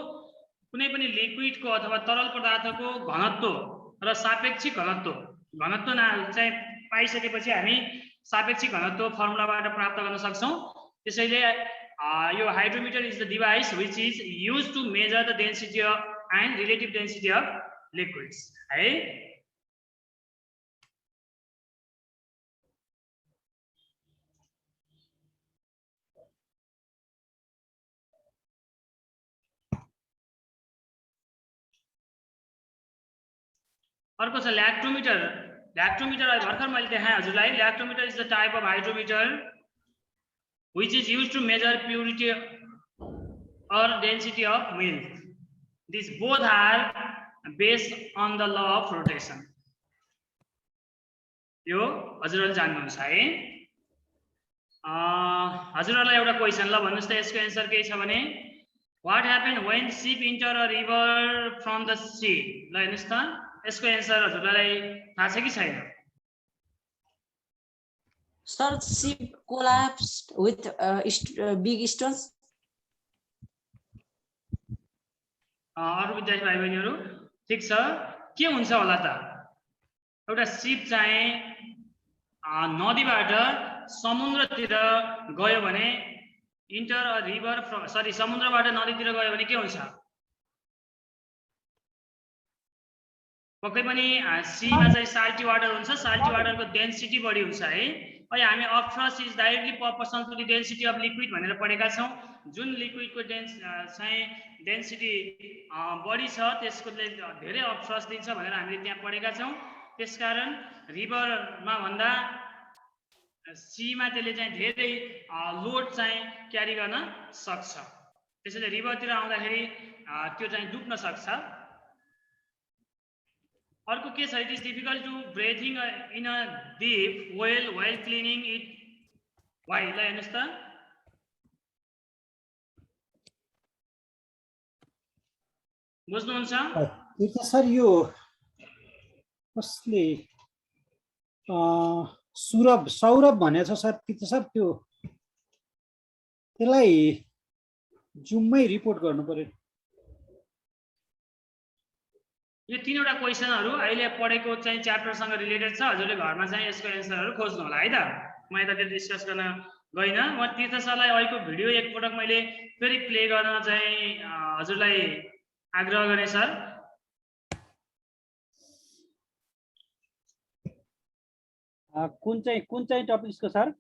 कुनै पनि लिक्विडको अथवा तरल पदार्थको घनत्व र सापेक्षिक घनत्व चाहिँ पाइसकेपछि हामी सापेक्षिक घनत्व फर्मुलाबाट प्राप्त गर्न सक्छौँ त्यसैले यो hydrometer is the device which is use to measure the density of and relative density of liquids है अर्को छ ल्याक्टोमिटर अहिले भर्खर मैले देखाएँ हजुरलाई lactometer is the type of hydrometer which is used to measure purity or density of milk. These both are based on the law of rotation. यो हजुरहरूले जान्नुहुन्छ है हजुरहरूलाई एउटा क्वेसन ल भन्नुस् त यसको एन्सर के छ भने what happened when ship enter a river from the sea ल हेर्नुस् त यसको एन्सर हजुरलाई थाहा छ कि छैन Sir, ship collapsed with big stones. अरु विद्यार्थी भाइ बहिनीहरु ठीक छ के हुन्छ होला त एउटा शिप चाहिँ नदीबाट समुद्रतिर गयो भने इन्टर अ रिभर समुद्रबाट नदीतिर गयो भने के हुन्छ पक्कै पनि सीमा चाहिँ साल्टी वाटर हुन्छ साल्टी वाटरको डेन्सिटी बढी हुन्छ है अहिले हामी upthrust is directly proportional to the density of liquid भनेर पढेका छौं जुन लिक्विडको डेन्सिटी बढी छ त्यसको धेरै अपफ्रस्ट दिन्छ भनेर हामीले त्यहाँ पढेका छौं त्यसकारण रिभरमा भन्दा सीमा त्यसले चाहिँ धेरै लोड चाहिँ क्यारी गर्न सक्छ त्यसैले रिभरतिर आउँदाखेरि त्यो चाहिँ डुब्न सक्छ अर्को के छ it is difficult to breathing in a deep well while cleaning it why ल हेर्नुस् त बुझ्नुहुन्छ तीर्थ सर यो कसले सौरभ भनेछ सर तीर्थ सर त्यो त्यसलाई जुममै रिपोर्ट गर्नु पर्यो यो तीनवटा क्वेशनहरु अहिले पढेको चाहिँ च्याप्टरसँग रिलेटेड छ हजुरले घरमा चाहिँ यसको एन्सरहरु खोज्नु होला है त म यता त्यो डिस्कस गर्न गइन म तीर्थ सरलाई अहिलेको भिडियो एकपटक मैले फेरि प्ले गर्न चाहिँ हजुरलाई आग्रह गरे सर कुन चाहिँ टपिक्सको सर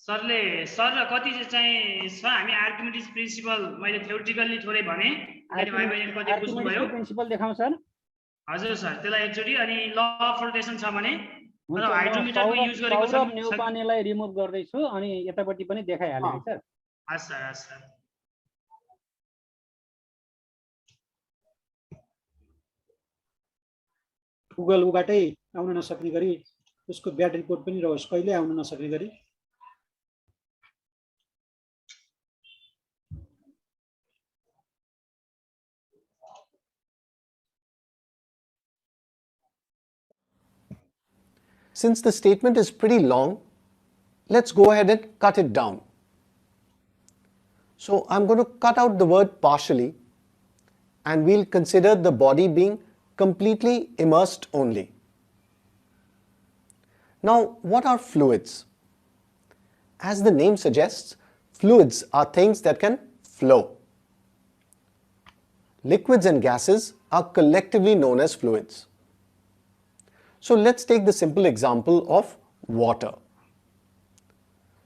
सरले सर कति चाहिँ छ हामी आर्किमिडिज प्रिन्सिपल मैले थ्योरिटिकली थोरै भने अनि भाइ बहिनीले कति बुझ्नु भयो प्रिन्सिपल देखाउँ सर हजुर सर त्यसलाई एकचोटी अनि ल अफ रोटेसन छ भने हाइड्रोमिटरको युज गरेको छ न्यूपानेलाई रिमुभ गर्दै छु अनि यतापट्टि पनि देखाइहाले सर हस् सर गुगल उबाटै आउन नसक्ने गरी उसको ब्याड रिपोर्ट पनि रहोस् कहिले आउन नसक्ने गरी Since the statement is pretty long, let's go ahead and cut it down. So I'm going to cut out the word partially and we'll consider the body being completely immersed only. Now, what are fluids? As the name suggests, fluids are things that can flow. Liquids and gases are collectively known as fluids. So let's take the simple example of water.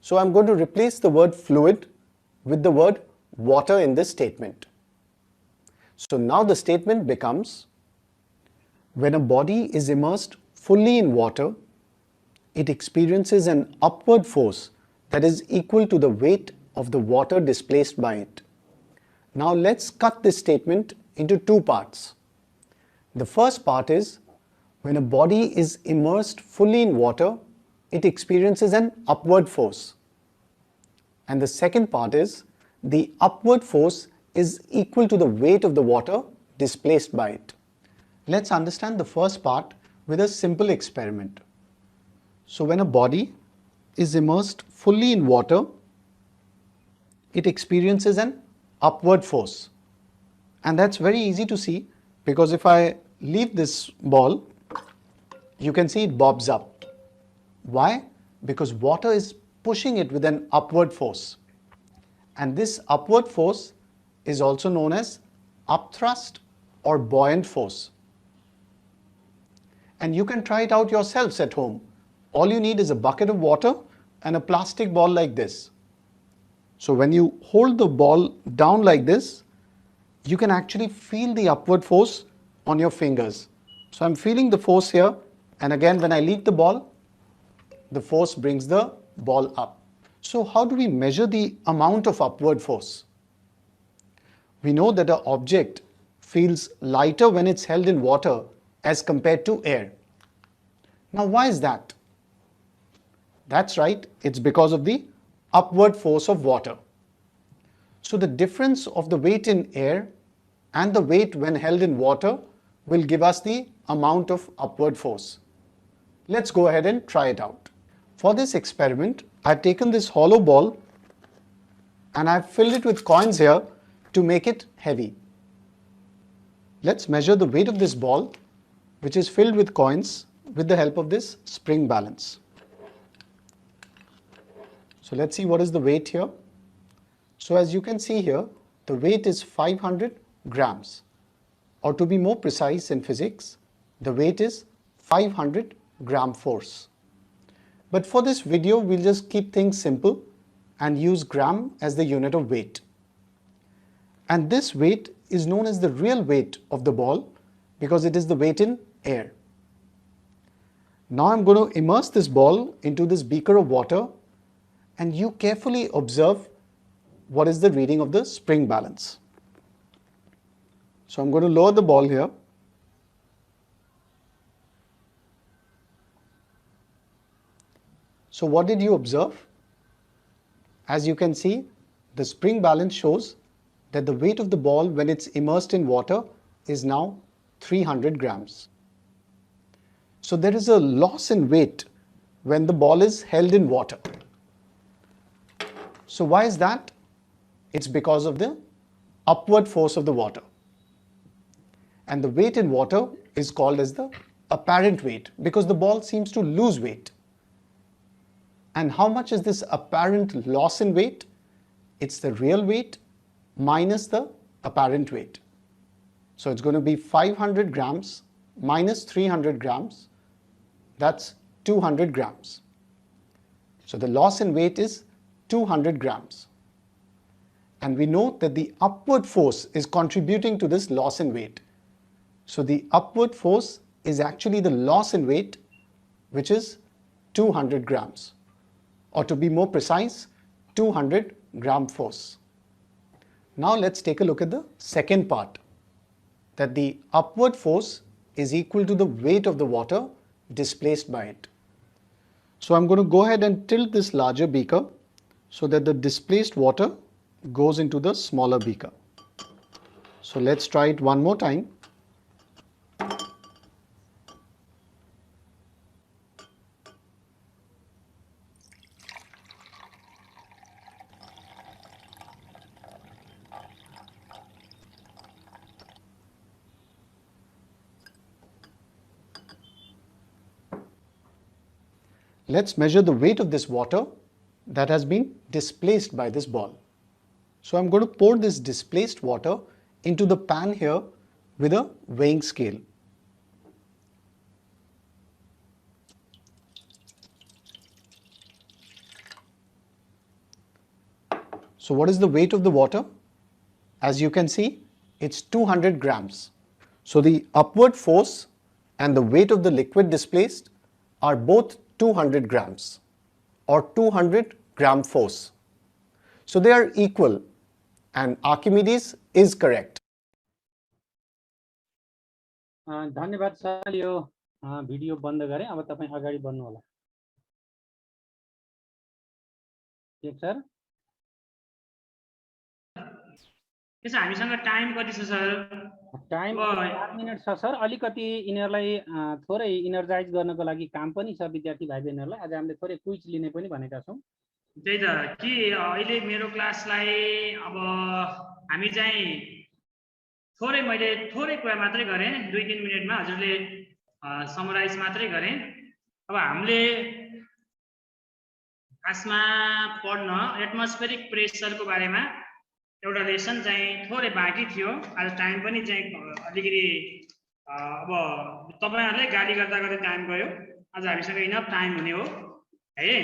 So I'm going to replace the word fluid with the word water in this statement. So now the statement becomes, when a body is immersed fully in water, it experiences an upward force that is equal to the weight of the water displaced by it. Now let's cut this statement into two parts. The first part is, When a body is immersed fully in water, it experiences an upward force. And the second part is the upward force is equal to the weight of the water displaced by it. Let's understand the first part with a simple experiment. So when a body is immersed fully in water, it experiences an upward force. And that's very easy to see, because if I leave this ball, you can see it bobs up. Why? Because water is pushing it with an upward force. And this upward force is also known as upthrust or buoyant force. And you can try it out yourselves at home. All you need is a bucket of water and a plastic ball like this. So when you hold the ball down like this, you can actually feel the upward force on your fingers. So I'm feeling the force here, and again when I leave the ball, the force brings the ball up. So how do we measure the amount of upward force? We know that an object feels lighter when it's held in water as compared to air. Now why is that? That's right, it's because of the upward force of water. So the difference of the weight in air and the weight when held in water will give us the amount of upward force. Let's go ahead and try it out. For this experiment, I've taken this hollow ball and I've filled it with coins here to make it heavy. Let's measure the weight of this ball, which is filled with coins, with the help of this spring balance. So let's see what is the weight here. So as you can see here, the weight is 500 grams. Or to be more precise in physics, the weight is 500 gram force. But for this video, we'll just keep things simple and use gram as the unit of weight. And this weight is known as the real weight of the ball because it is the weight in air. Now I'm going to immerse this ball into this beaker of water, and you carefully observe what is the reading of the spring balance. So I'm going to lower the ball here. So what did you observe? As you can see, the spring balance shows that the weight of the ball when it's immersed in water is now 300 grams. So there is a loss in weight when the ball is held in water. So why is that? It's because of the upward force of the water. And the weight in water is called as the apparent weight because the ball seems to lose weight. And how much is this apparent loss in weight? It's the real weight minus the apparent weight. So it's going to be 500 grams minus 300 grams. That's 200 grams. So the loss in weight is 200 grams. And we know that the upward force is contributing to this loss in weight. So the upward force is actually the loss in weight, which is 200 grams. Or to be more precise, 200 gram force. Now let's take a look at the second part, that the upward force is equal to the weight of the water displaced by it. So I'm going to go ahead and tilt this larger beaker so that the displaced water goes into the smaller beaker. So let's try it one more time. Let's measure the weight of this water that has been displaced by this ball. So I'm going to pour this displaced water into the pan here with a weighing scale. So what is the weight of the water? As you can see, it's 200 grams. So the upward force and the weight of the liquid displaced are both 200 grams or 200 gram force. So they are equal and Archimedes is correct. धन्यवाद सर, यो भिडियो बन्द गरेँ, अब तपाईँ अगाडि बढ्नु होला। ठिक सर? त्यसो हामीसँग टाइम कति छ सर? टाइम 4 मिनट छ सर। अलिकति यिनीहरूलाई थोरै इनर्जाइज गर्नको लागि काम पनि छ विद्यार्थी भाइ बहिनीहरूलाई। आज हामीले थोरै क्विज लिने पनि भनेका छौँ। त्यही त कि अहिले मेरो क्लासलाई अब हामी चाहिँ मैले थोरै कुरा मात्रै गरेँ, 2-3 मिनटमा हजुरले समराइज मात्रै गरेँ। अब हामीले खासमा पढ्न एटमोस्फेरिक प्रेसरको बारेमा एउटा लेसन चाहिँ थोरै बाँकी थियो। आज टाइम पनि चाहिँ अलिकति अब तपाईँहरूले गाली गर्दा गर्दै टाइम गयो। आज हामीसँग इनफ टाइम हुने हो है।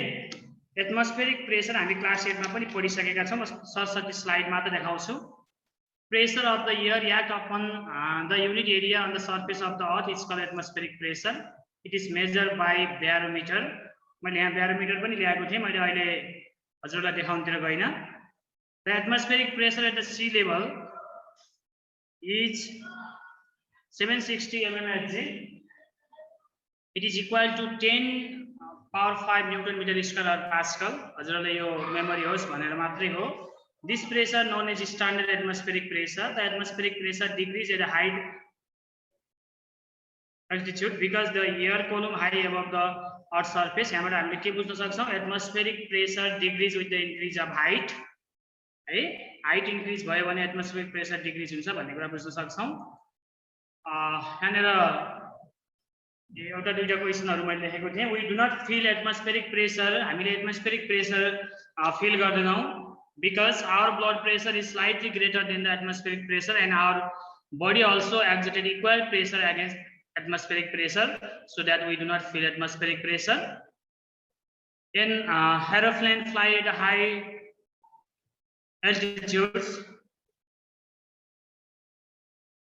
एटमोस्फेरिक प्रेसर हामी क्लास 8 मा पनि पढिसकेका छौँ। म सरस्वती स्लाइड मात्र देखाउँछु। Pressure of the air act upon the unit area on the surface of the earth is called atmospheric pressure. It is measured by barometer. मैले यहाँ barometer पनि ल्याएको थिएँ, मैले अहिले हजुरलाई देखाउनतिर गइनँ। The atmospheric pressure at the sea level is 760 mmHg. It is equal to 10 power 5 Newton meter square or Pascal. हजुरलाई यो मेमोरी होस् भनेर मात्रै हो। This pressure known as standard atmospheric pressure. The atmospheric pressure decreases at a high altitude because the air column high above the earth surface. यहाँबाट हामीले के बुझ्न सक्छौँ? Atmospheric pressure decrease with the increase of height. है, हाइट इन्क्रिज भयो भने atmospheric pressure decrease हुन्छ भन्ने कुरा बुझ्न सक्छौँ। यहाँनिर एउटा दुईटा क्वेशनहरु मैले लेखेको थिएँ। We do not feel atmospheric pressure. हामीले atmospheric pressure feel गर्दैनौँ because our blood pressure is slightly greater than the atmospheric pressure and our body also exerted equal pressure against atmospheric pressure, so that we do not feel atmospheric pressure. In aeroplane fly at a high altitudes,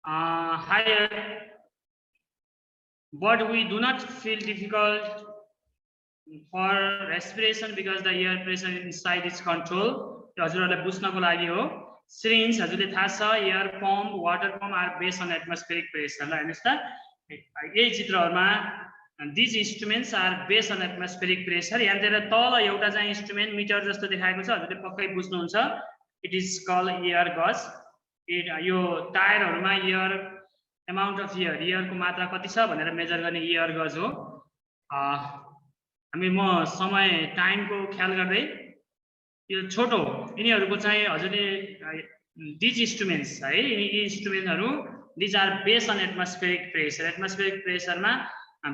higher, but we do not feel difficult for respiration because the air pressure inside is controlled. हजुरहरुलाई बुझ्नको लागि हो। सिरिन्ज हजुरले थाहा छ, air pump, water pump are based on atmospheric pressure. ल हेर्नुस् त, यही चित्रहरुमा this instruments are based on atmospheric pressure. यहाँतिर तल एउटा चाहिँ इन्स्ट्रुमेन्ट मिटर जस्तो देखाएको छ, हजुरले पक्कै बुझ्नुहुन्छ। इट इज कॉल्ड एयर गज। यो टायरहरुमा एयर अमाउन्ट अफ एयरको मात्रा कति छ भनेर मेजर गर्ने एयर गज हो। हामी म समय टाइमको ख्याल गर्दै यो छोटो यिनीहरुको चाहिँ हजुरले दिस इन्स्ट्रुमेन्ट्स है, यी इन्स्ट्रुमेन्टहरु this are based on atmospheric pressure. Atmospheric प्रेसरमा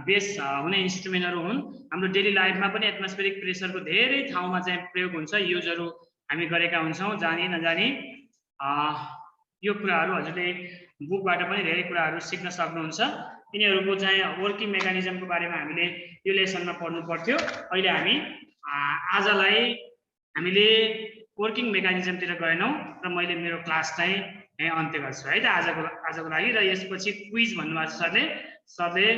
बेस हुने इन्स्ट्रुमेन्टहरु हुन्। हाम्रो डेली लाइफमा पनि एटमोस्फेरिक प्रेसरको धेरै ठाउँमा चाहिँ प्रयोग हुन्छ, युजहरु हामी गरेका हुन्छौं जानी नजानी। यो कुराहरु हजुरले बुकबाट पनि धेरै कुराहरु सिक्न सक्नुहुन्छ। यिनीहरुको चाहिँ वर्किङ मेकानिजमको बारेमा हामीले यो लेसनमा पढ्नु पर्थ्यो। अहिले हामी आजलाई हामीले वर्किङ मेकानिजमतिर गएनौं र मैले मेरो क्लास चाहिँ यहाँ अन्त्य गर्छु है त आजको लागि। र यसपछि क्विज भन्नुभएको छ सरले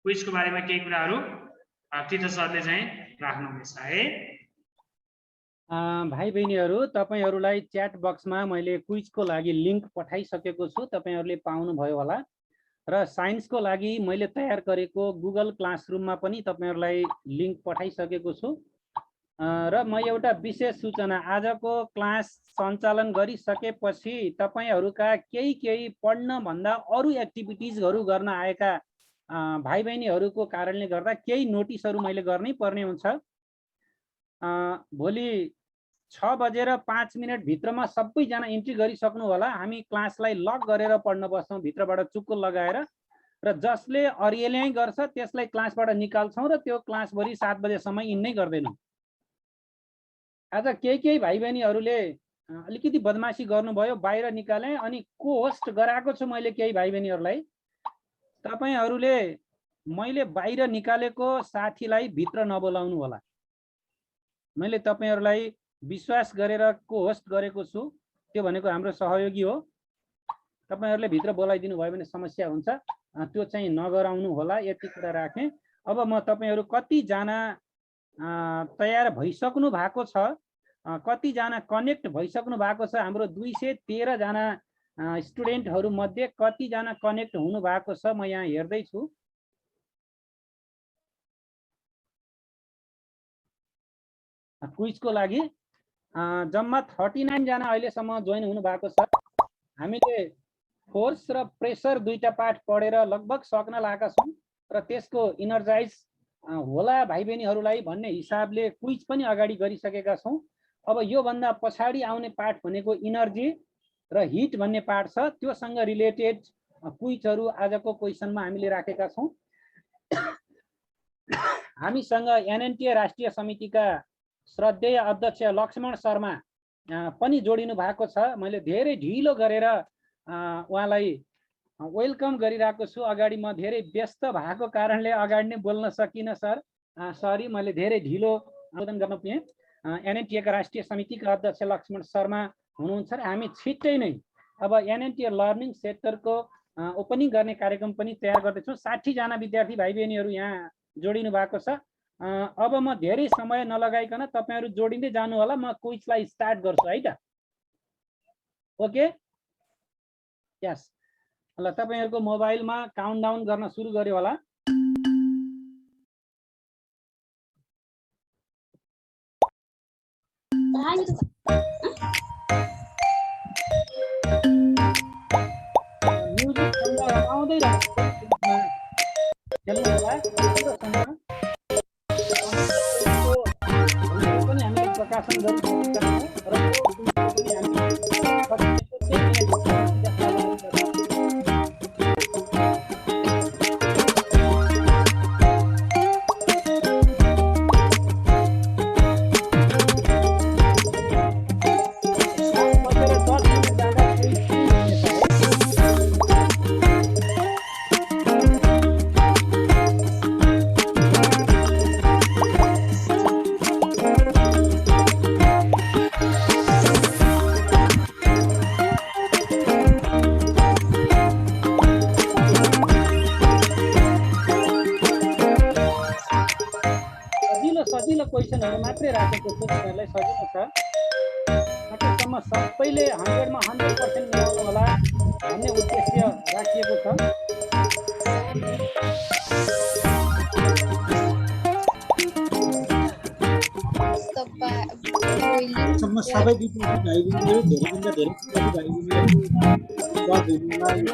क्विजको बारेमा केही कुराहरु तीर्थ सरले चाहिँ राख्नुहुनेछ है। भाइ बहिनीहरु, तपाईहरुलाई च्याट बक्समा मैले क्विजको लागि लिंक पठाइसकेको छु, तपाईहरुले पाउनु भयो होला। र साइन्सको लागि मैले तयार गरेको गुगल क्लासरुममा पनि तपाईहरुलाई लिंक पठाइसकेको छु। र म एउटा विशेष सूचना, आजको क्लास सञ्चालन गरिसकेपछि तपाईहरुका केही पढ्न भन्दा अरु एक्टिभिटिजहरु गर्न आएका भाइ बहिनीहरुको कारणले गर्दा केही नोटिसहरु मैले गर्नै पर्ने हुन्छ। भोलि 6:05 भित्रमा सबैजना इन्ट्री गरिसक्नु होला। हामी क्लासलाई लक गरेर पढ्न बस्छौं भित्रबाट चुक्को लगाएर, र जसले अरियल्याइ गर्छ त्यसलाई क्लासबाट निकाल्छौं र त्यो क्लासभरि 7 बजेसम्म इन्नै गर्दैनौं। आज केही भाइ बहिनीहरुले अलिकति बदमासी गर्नुभयो, बाहिर निकाले अनि को होस्ट गराएको छु मैले केही भाइ बहिनीहरुलाई। तपाईहरुले मैले बाहिर निकालेको साथीलाई भित्र नबोलाउनु होला। मैले तपाईहरुलाई विश्वास गरेर को होस्ट गरेको छु, त्यो भनेको हाम्रो सहयोगी हो। तपाईहरुले भित्र बोलाइदिनु भयो भने समस्या हुन्छ, त्यो चाहिँ नगराउनु होला। यति कुरा राखे। अब म तपाईहरु कति जना तयार भइसक्नु भएको छ, कति जना कनेक्ट भइसक्नु भएको छ, हाम्रो 213 जना स्टुडेन्टहरू मध्ये कतिजना कनेक्ट हुनु भएको छ म यहाँ हेर्दैछु। क्विजको लागि जम्मा 39 जना अहिलेसम्म जोइन हुनु भएको छ। हामीले फोर्स र प्रेसर दुईटा पाठ पढेर लगभग सक्न लागेका छौँ र त्यसको इनर्जाइज होला भाइ बहिनीहरूलाई भन्ने हिसाबले क्विज पनि अगाडि गरिसकेका छौँ। अब यो भन्दा पछाडि आउने पाठ भनेको इनर्जी र हिट भन्ने पाठ छ, त्योसँग रिलेटेड क्विजहरू आजको क्वेसनमा हामीले राखेका छौँ। हामीसँग एनएनटीए राष्ट्रिय समितिका श्रद्धेय अध्यक्ष लक्ष्मण शर्मा पनि जोडिनु भएको छ। मैले धेरै ढिलो गरेर उहाँलाई वेलकम गरिरहेको छु। अगाडि म धेरै व्यस्त भएको कारणले अगाडि नै बोल्न सकिनँ सर, सरी, मैले धेरै ढिलो आवेदन गर्न पाएँ। एनएनटीएका राष्ट्रिय समितिका अध्यक्ष लक्ष्मण शर्मा हुनुहुन्छ र हामी छिट्टै नै अब एनएनटीए लर्निङ सेक्टरको ओपनिङ गर्ने कार्यक्रम पनि तयार गर्दैछौँ। 60 जना विद्यार्थी भाइ बहिनीहरू यहाँ जोडिनु भएको छ। अब म धेरै समय नलगाइकन तपाईँहरू जोडिँदै जानु होला, म क्विजलाई स्टार्ट गर्छु है त। ओके, यस, ल तपाईँहरूको मोबाइलमा काउन्टडाउन गर्न सुरु गर्यो होला। म्युजिक आउँदै खेल्नु होला पनि हामीले प्रकाशन गरिसकेका सजिलो क्वेसनहरू मात्रै राखेको छु, तपाईँहरूलाई सजिलो छ। सकेसम्म सबैले 100 मा 100% मिलाउनु होला भन्ने उद्देश्य राखिएको छ। सबै विद्यार्थी भाइ बहिनीहरू धेरैभन्दा धेरै विद्यार्थी भाइ बहिनीहरू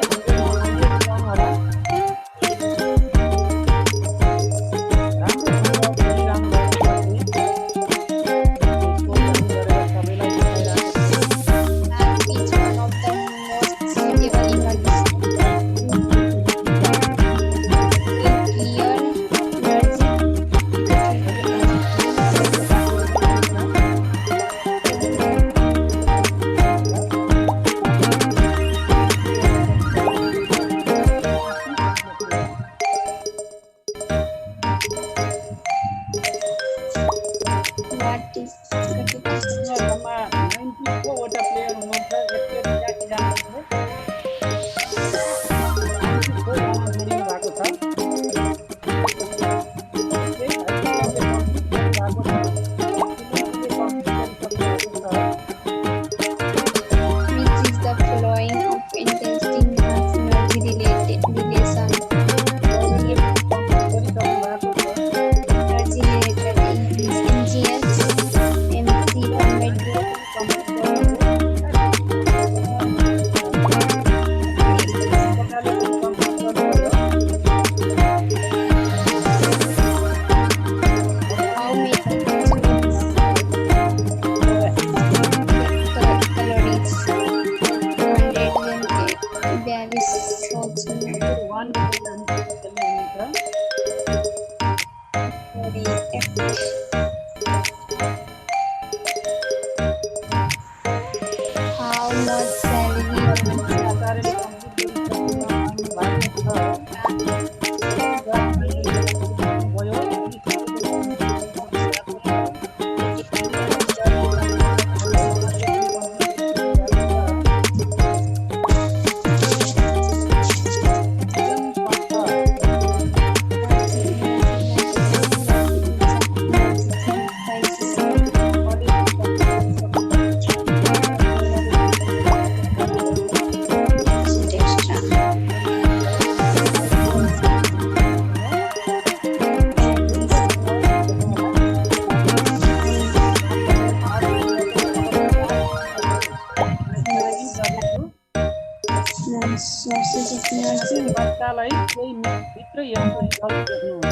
कुरालाई केही मिनटभित्रै यसको रिजल्ट देख्नुहुन्छ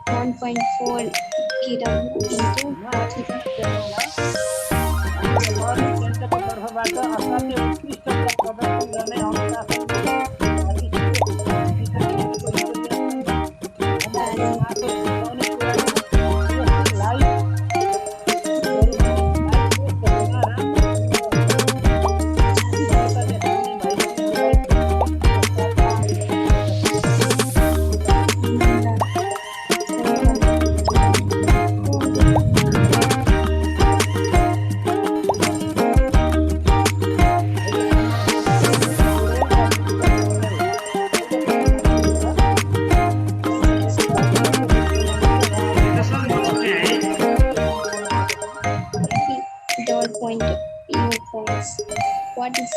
1.4 kW into लर्निङ सेन्टरको तर्फबाट असाध्य उत्कृष्ट प्रदर्शन गर्ने अनुशासन What is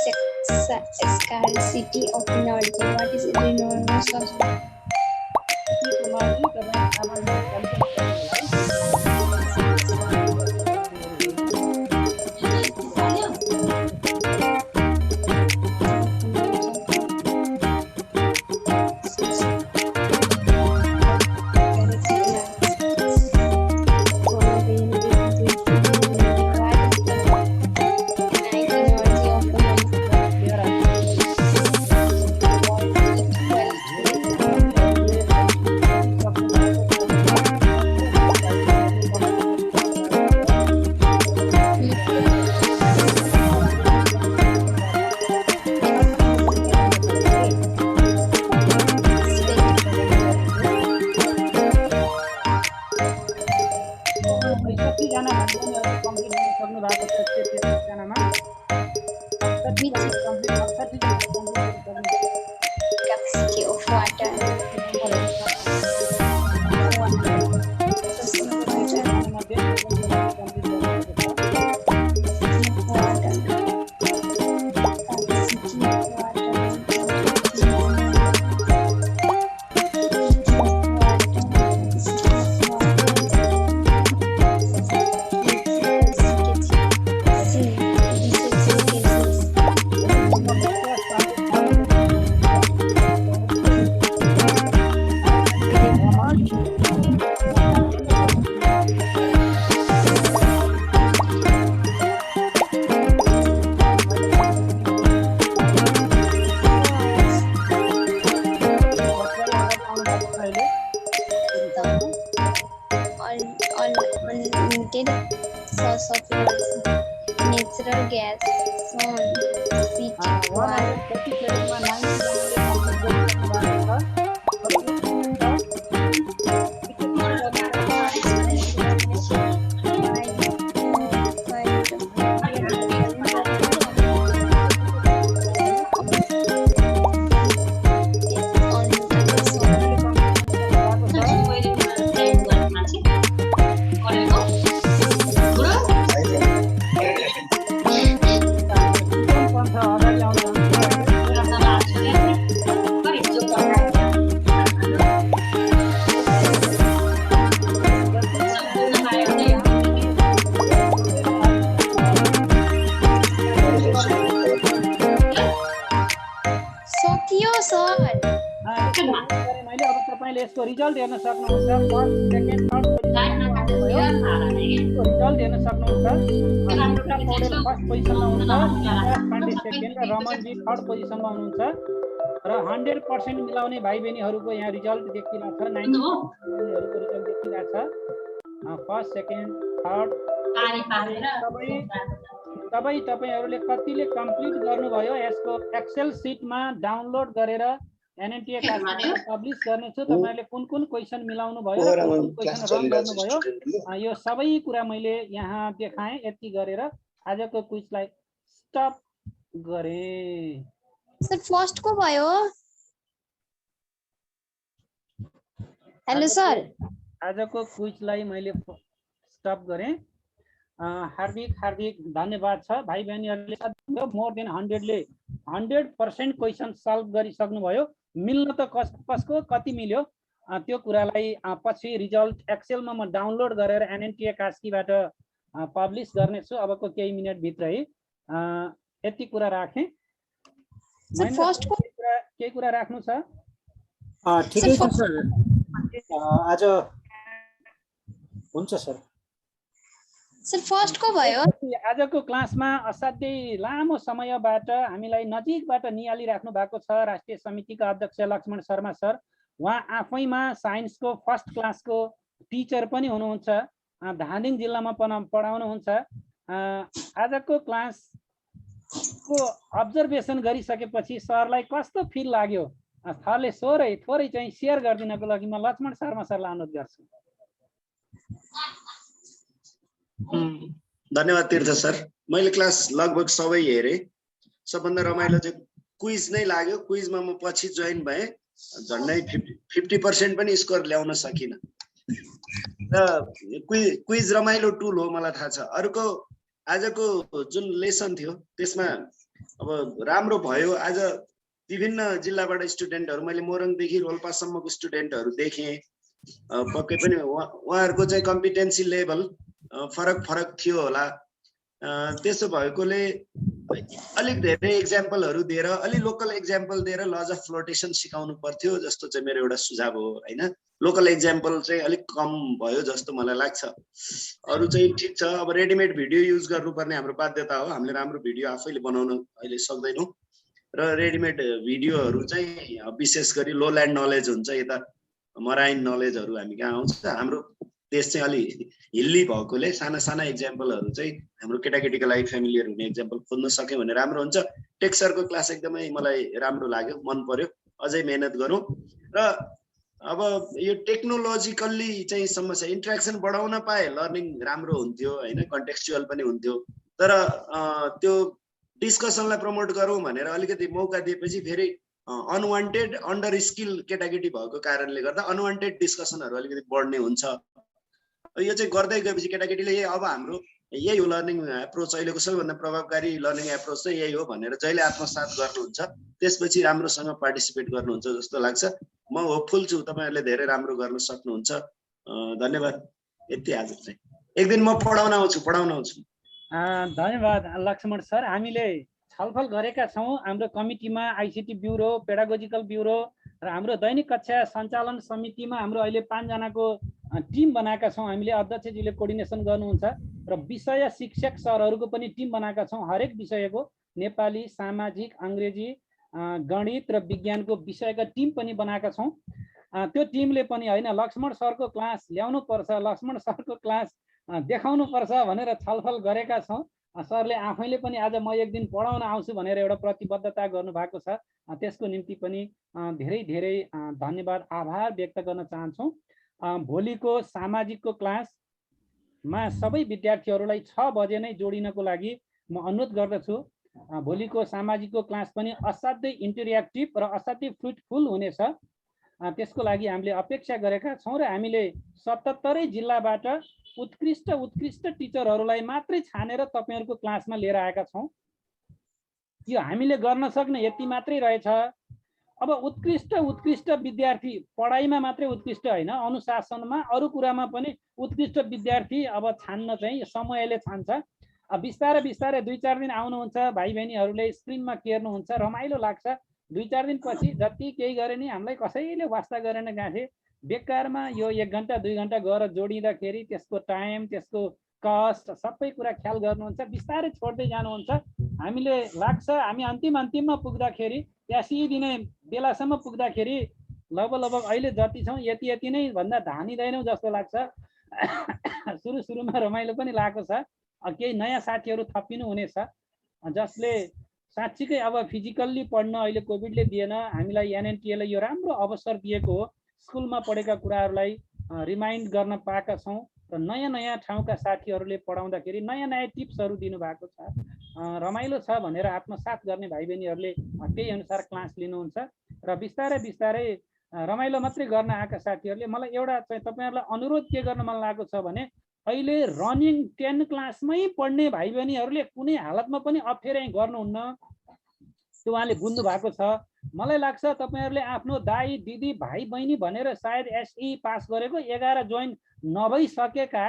scarcity of energy? What is renewable source? Capacity of water. Unlimited source of energy, natural gas, sun, sea, water. मैले अब तपाईले यसको रिजल्ट हेर्न सक्नुहुन्छ फर्स्ट सेकेन्ड थर्ड रिजल्ट हेर्न सक्नुहुन्छ अनिता पौडेल फर्स्ट पोजिसनमा हुनुहुन्छ पाण्डे सेकेन्ड र रमनजी थर्ड पोजिसनमा हुनुहुन्छ र 100% मिलाउने भाइ बहिनीहरुको यहाँ रिजल्ट देखिरहेको छ 90%हरुको रिजल्ट देखिरहेको छ फर्स्ट सेकेन्ड थर्ड तपाईहरुले कतिले कम्प्लिट गर्नुभयो यसको एक्सेल सिटमा डाउनलोड गरेर एनएनटीए क्लासमा पब्लिश गर्ने छु तपाईहरुले कुन कुन क्वेशन मिलाउनु भयो र कुन क्वेशन रन गर्नु भयो यो सबै कुरा मैले यहाँ देखाएँ यति गरेर आजको क्विजलाई स्टप गरे सर फर्स्ट को भयो हेलो सर आजको क्विजलाई मैले स्टप गरे हार्दिक धन्यवाद छ भाइ बहिनीहरुले मोर देन 100 ले 100% क्वेशन सल्भ गरिसक्नु भयो मिल्न त कसको कति मिल्यो त्यो कुरालाई पछि रिजल्ट एक्सेलमा म डाउनलोड गरेर एनएनटीए कास्कीबाट पब्लिश गर्ने छु अबको केही मिनेट भित्रै यति कुरा राखे सर फर्स्ट को के कुरा राख्नु छ ठिकै छ सर। आज हुन्छ सर। सर फर्स्टको भयो। आजको क्लासमा असाध्यै लामो समयबाट हामीलाई नजिकबाट निहालिराख्नु भएको छ राष्ट्रिय समितिका अध्यक्ष लक्ष्मण शर्मा सर। उहाँ आफैमा साइन्सको फर्स्ट क्लासको टिचर पनि हुनुहुन्छ, धादिङ जिल्लामा पढाउनुहुन्छ। आजको क्लासको अब्जर्भेसन गरिसकेपछि सरलाई कस्तो फिल लाग्यो सरले थोरै चाहिँ सेयर गरिदिनको लागि म लक्ष्मण शर्मा सरलाई अनुरोध गर्छु। धन्यवाद तीर्थ सर। मैले क्लास लगभग सबै हेरेँ। सबभन्दा रमाइलो चाहिँ क्विज नै लाग्यो। क्विजमा म पछि जोइन भएँ, झन्डै 50% पनि स्कोर ल्याउन सकिनँ। र क्विज रमाइलो टुल हो मलाई थाहा छ। अर्को आजको जुन लेसन थियो त्यसमा अब राम्रो भयो। आज विभिन्न जिल्लाबाट स्टुडेन्टहरू मैले मोरङदेखि रोल्पासम्मको स्टुडेन्टहरू देखेँ। पक्कै पनि उहाँहरूको चाहिँ कम्पिटेन्सी लेभल फरक थियो होला। त्यसो भएकोले अलिक धेरै एक्जाम्पलहरू दिएर, अलि लोकल एक्जाम्पल दिएर लज अफ फ्लोटेसन सिकाउनु पर्थ्यो जस्तो चाहिँ मेरो एउटा सुझाव हो हैन। लोकल एक्जाम्पल चाहिँ अलिक कम भयो जस्तो मलाई लाग्छ। अरू चाहिँ ठिक छ। अब रेडिमेड भिडियो युज गर्नुपर्ने हाम्रो बाध्यता हो। हामीले राम्रो भिडियो आफैले बनाउन अहिले सक्दैनौँ र रेडिमेड भिडियोहरू चाहिँ विशेष गरी लो ल्यान्ड नलेज हुन्छ, यता मराइन नलेजहरू हामी कहाँ आउँछ। हाम्रो देश चाहिँ अलि हिल्ली भएकोले साना साना एक्जाम्पलहरू चाहिँ हाम्रो केटाकेटीको लागि फेमिलियर हुने एक्जाम्पल खोज्न सक्यो भने राम्रो हुन्छ। टेक्सरको क्लास एकदमै मलाई राम्रो लाग्यो, मन पर्यो। अझै मेहनत गरौँ। र अब यो टेक्नोलोजिकल्ली चाहिँ समस्या इन्ट्रेक्सन बढाउन पाए लर्निङ राम्रो हुन्थ्यो हैन, कन्टेक्स्चुअल पनि हुन्थ्यो। तर त्यो डिस्कसनलाई प्रमोट गरौँ भनेर अलिकति मौका दिएपछि फेरि अनवान्टेड अन्डर स्किल केटाकेटी भएको कारणले गर्दा अनवान्टेड डिस्कसनहरू अलिकति बढ्ने हुन्छ। यो चाहिँ गर्दै गएपछि केटाकेटीले अब हाम्रो यही हो लर्निङ एप्रोच, अहिलेको सबैभन्दा प्रभावकारी लर्निङ एप्रोच चाहिँ यही हो भनेर जहिले आत्मसात गर्नुहुन्छ त्यसपछि राम्रोसँग पार्टिसिपेट गर्नुहुन्छ जस्तो लाग्छ। म होपफुल छु तपाईहरुले धेरै राम्रो गर्न सक्नुहुन्छ। धन्यवाद। यति आज चाहिँ एक दिन म पढाउन आउँछु। धन्यवाद लक्ष्मण सर। हामीले छलफल गरेका छौँ हाम्रो कमिटीमा, आइसिटी ब्युरो, पेडागोजिकल ब्युरो र हाम्रो दैनिक कक्षा सञ्चालन समितिमा हाम्रो अहिले 5 जनाको टिम बनाएका छौँ हामीले। अध्यक्षजीले कोर्डिनेसन गर्नुहुन्छ र विषय शिक्षक सरहरूको पनि टिम बनाएका छौँ। हरेक विषयको नेपाली, सामाजिक, अङ्ग्रेजी, गणित र विज्ञानको विषयका टिम पनि बनाएका छौँ। त्यो टिमले पनि हैन लक्ष्मण सरको क्लास ल्याउनु पर्छ, लक्ष्मण सरको क्लास देखाउनु पर्छ भनेर छलफल गरेका छौँ। सरले आफैले पनि आज म एक दिन पढाउन आउँछु भनेर एउटा प्रतिबद्धता गर्नुभएको छ। त्यसको निम्ति पनि धेरै धेरै धन्यवाद, आभार व्यक्त गर्न चाहन्छौँ। भोलिको सामाजिकको क्लासमा सबै विद्यार्थीहरूलाई 6 बजे नै जोडिनको लागि म अनुरोध गर्दछु। भोलिको सामाजिकको क्लास पनि असाध्यै इन्टरेक्टिभ र असाध्यै फ्रुटफुल हुनेछ। त्यसको लागि हामीले अपेक्षा गरेका छौँ र हामीले 77 जिल्लाबाट उत्कृष्ट टिचरहरूलाई मात्रै छानेर तपाईहरुको क्लासमा लिएर आएका छौँ। यो हामीले गर्न सक्ने यति मात्रै रहेछ। अब उत्कृष्ट विद्यार्थी पढाइमा मात्रै उत्कृष्ट हैन, अनुशासनमा अरू कुरामा पनि उत्कृष्ट विद्यार्थी अब छान्न चाहिँ समयले छान्छ। बिस्तारै 2-4 दिन आउनुहुन्छ भाइ बहिनीहरूले स्क्रिनमा केर्नुहुन्छ, रमाइलो लाग्छ। 2-4 दिन पछि जति केही गरे नि हामीलाई कसैले वास्ता गरेन गाँठे। बेकारमा यो 1 घण्टा 2 घण्टा गएर जोडिँदाखेरि त्यसको टाइम, त्यसको कस्ट सबै कुरा ख्याल गर्नुहुन्छ, बिस्तारै छोड्दै जानुहुन्छ। हामीले लाग्छ हामी अन्तिममा पुग्दाखेरि, त्यासी दिने बेलासम्म पुग्दाखेरि लगभग अहिले जति छौँ यति नै भन्दा धानिँदैनौँ जस्तो लाग्छ। सुरुमा रमाइलो पनि लागेको छ। केही नयाँ साथीहरू थपिनु हुनेछ जसले साँच्चीकै अब फिजिकल्ली पढ्न अहिले कोभिडले दिएन, हामीलाई एनएनटीले यो राम्रो अवसर दिएको हो। स्कुलमा पढेका कुराहरूलाई रिमाइन्ड गर्न पाएका छौँ र नयाँ ठाउँका साथीहरूले पढाउँदाखेरि नयाँ टिप्सहरू दिनुभएको छ। रमाइलो छ भनेर आत्मसात गर्ने भाइ बहिनीहरूले त्यही अनुसार क्लास लिनुहुन्छ र बिस्तारै रमाइलो मात्रै गर्न आएका साथीहरूले मलाई एउटा चाहिँ तपाईहरुलाई अनुरोध के गर्न मन लागेको छ भने अहिले रनिङ 10 क्लासमै पढ्ने भाइ बहिनीहरूले कुनै हालतमा पनि अप्ठ्यारै गर्नुहुन्न, त्यो उहाँले बुझ्नु भएको छ। मलाई लाग्छ तपाईहरुले आफ्नो दाइ दिदी भाइ बहिनी भनेर सायद एसई पास गरेको 11 जोइन नभइसकेका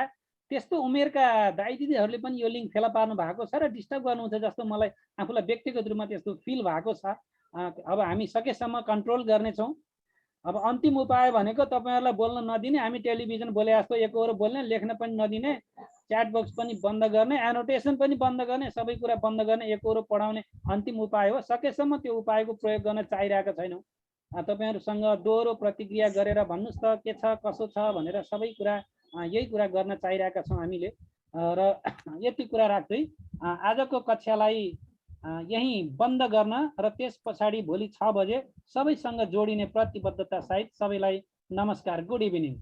त्यस्तो उमेरका दाइ दिदीहरूले पनि यो लिङ्क फेला पार्नु भएको छ र डिस्टर्ब गर्नुहुन्छ जस्तो मलाई आफूलाई व्यक्तिगत रूपमा त्यस्तो फिल भएको छ। अब हामी सकेसम्म कन्ट्रोल गर्नेछौँ। अब अन्तिम उपाय भनेको तपाईहरुलाई बोल्न नदिने, हामी टेलिभिजन बोले जस्तो एकहोरो बोल्ने, लेख्न पनि नदिने, च्याट बक्स पनि बन्द गर्ने, एनोटेसन पनि बन्द गर्ने, सबै कुरा बन्द गर्ने, एकहोरो पढाउने अन्तिम उपाय हो। सकेसम्म त्यो उपायको प्रयोग गर्न चाहिरहेका छैनौँ। तपाईहरुसँग दोहोरो प्रतिक्रिया गरेर भन्नुस् त के छ कसो छ भनेर सबै कुरा यही कुरा गर्न चाहिरहेका छौँ हामीले। र यति कुरा राख्दै आजको कक्षालाई यही बन्द गर्न र त्यस पछाडि भोलि 6 बजे सबैसँग जोडिने प्रतिबद्धता सहित सबैलाई नमस्कार, गुड इभिनिङ।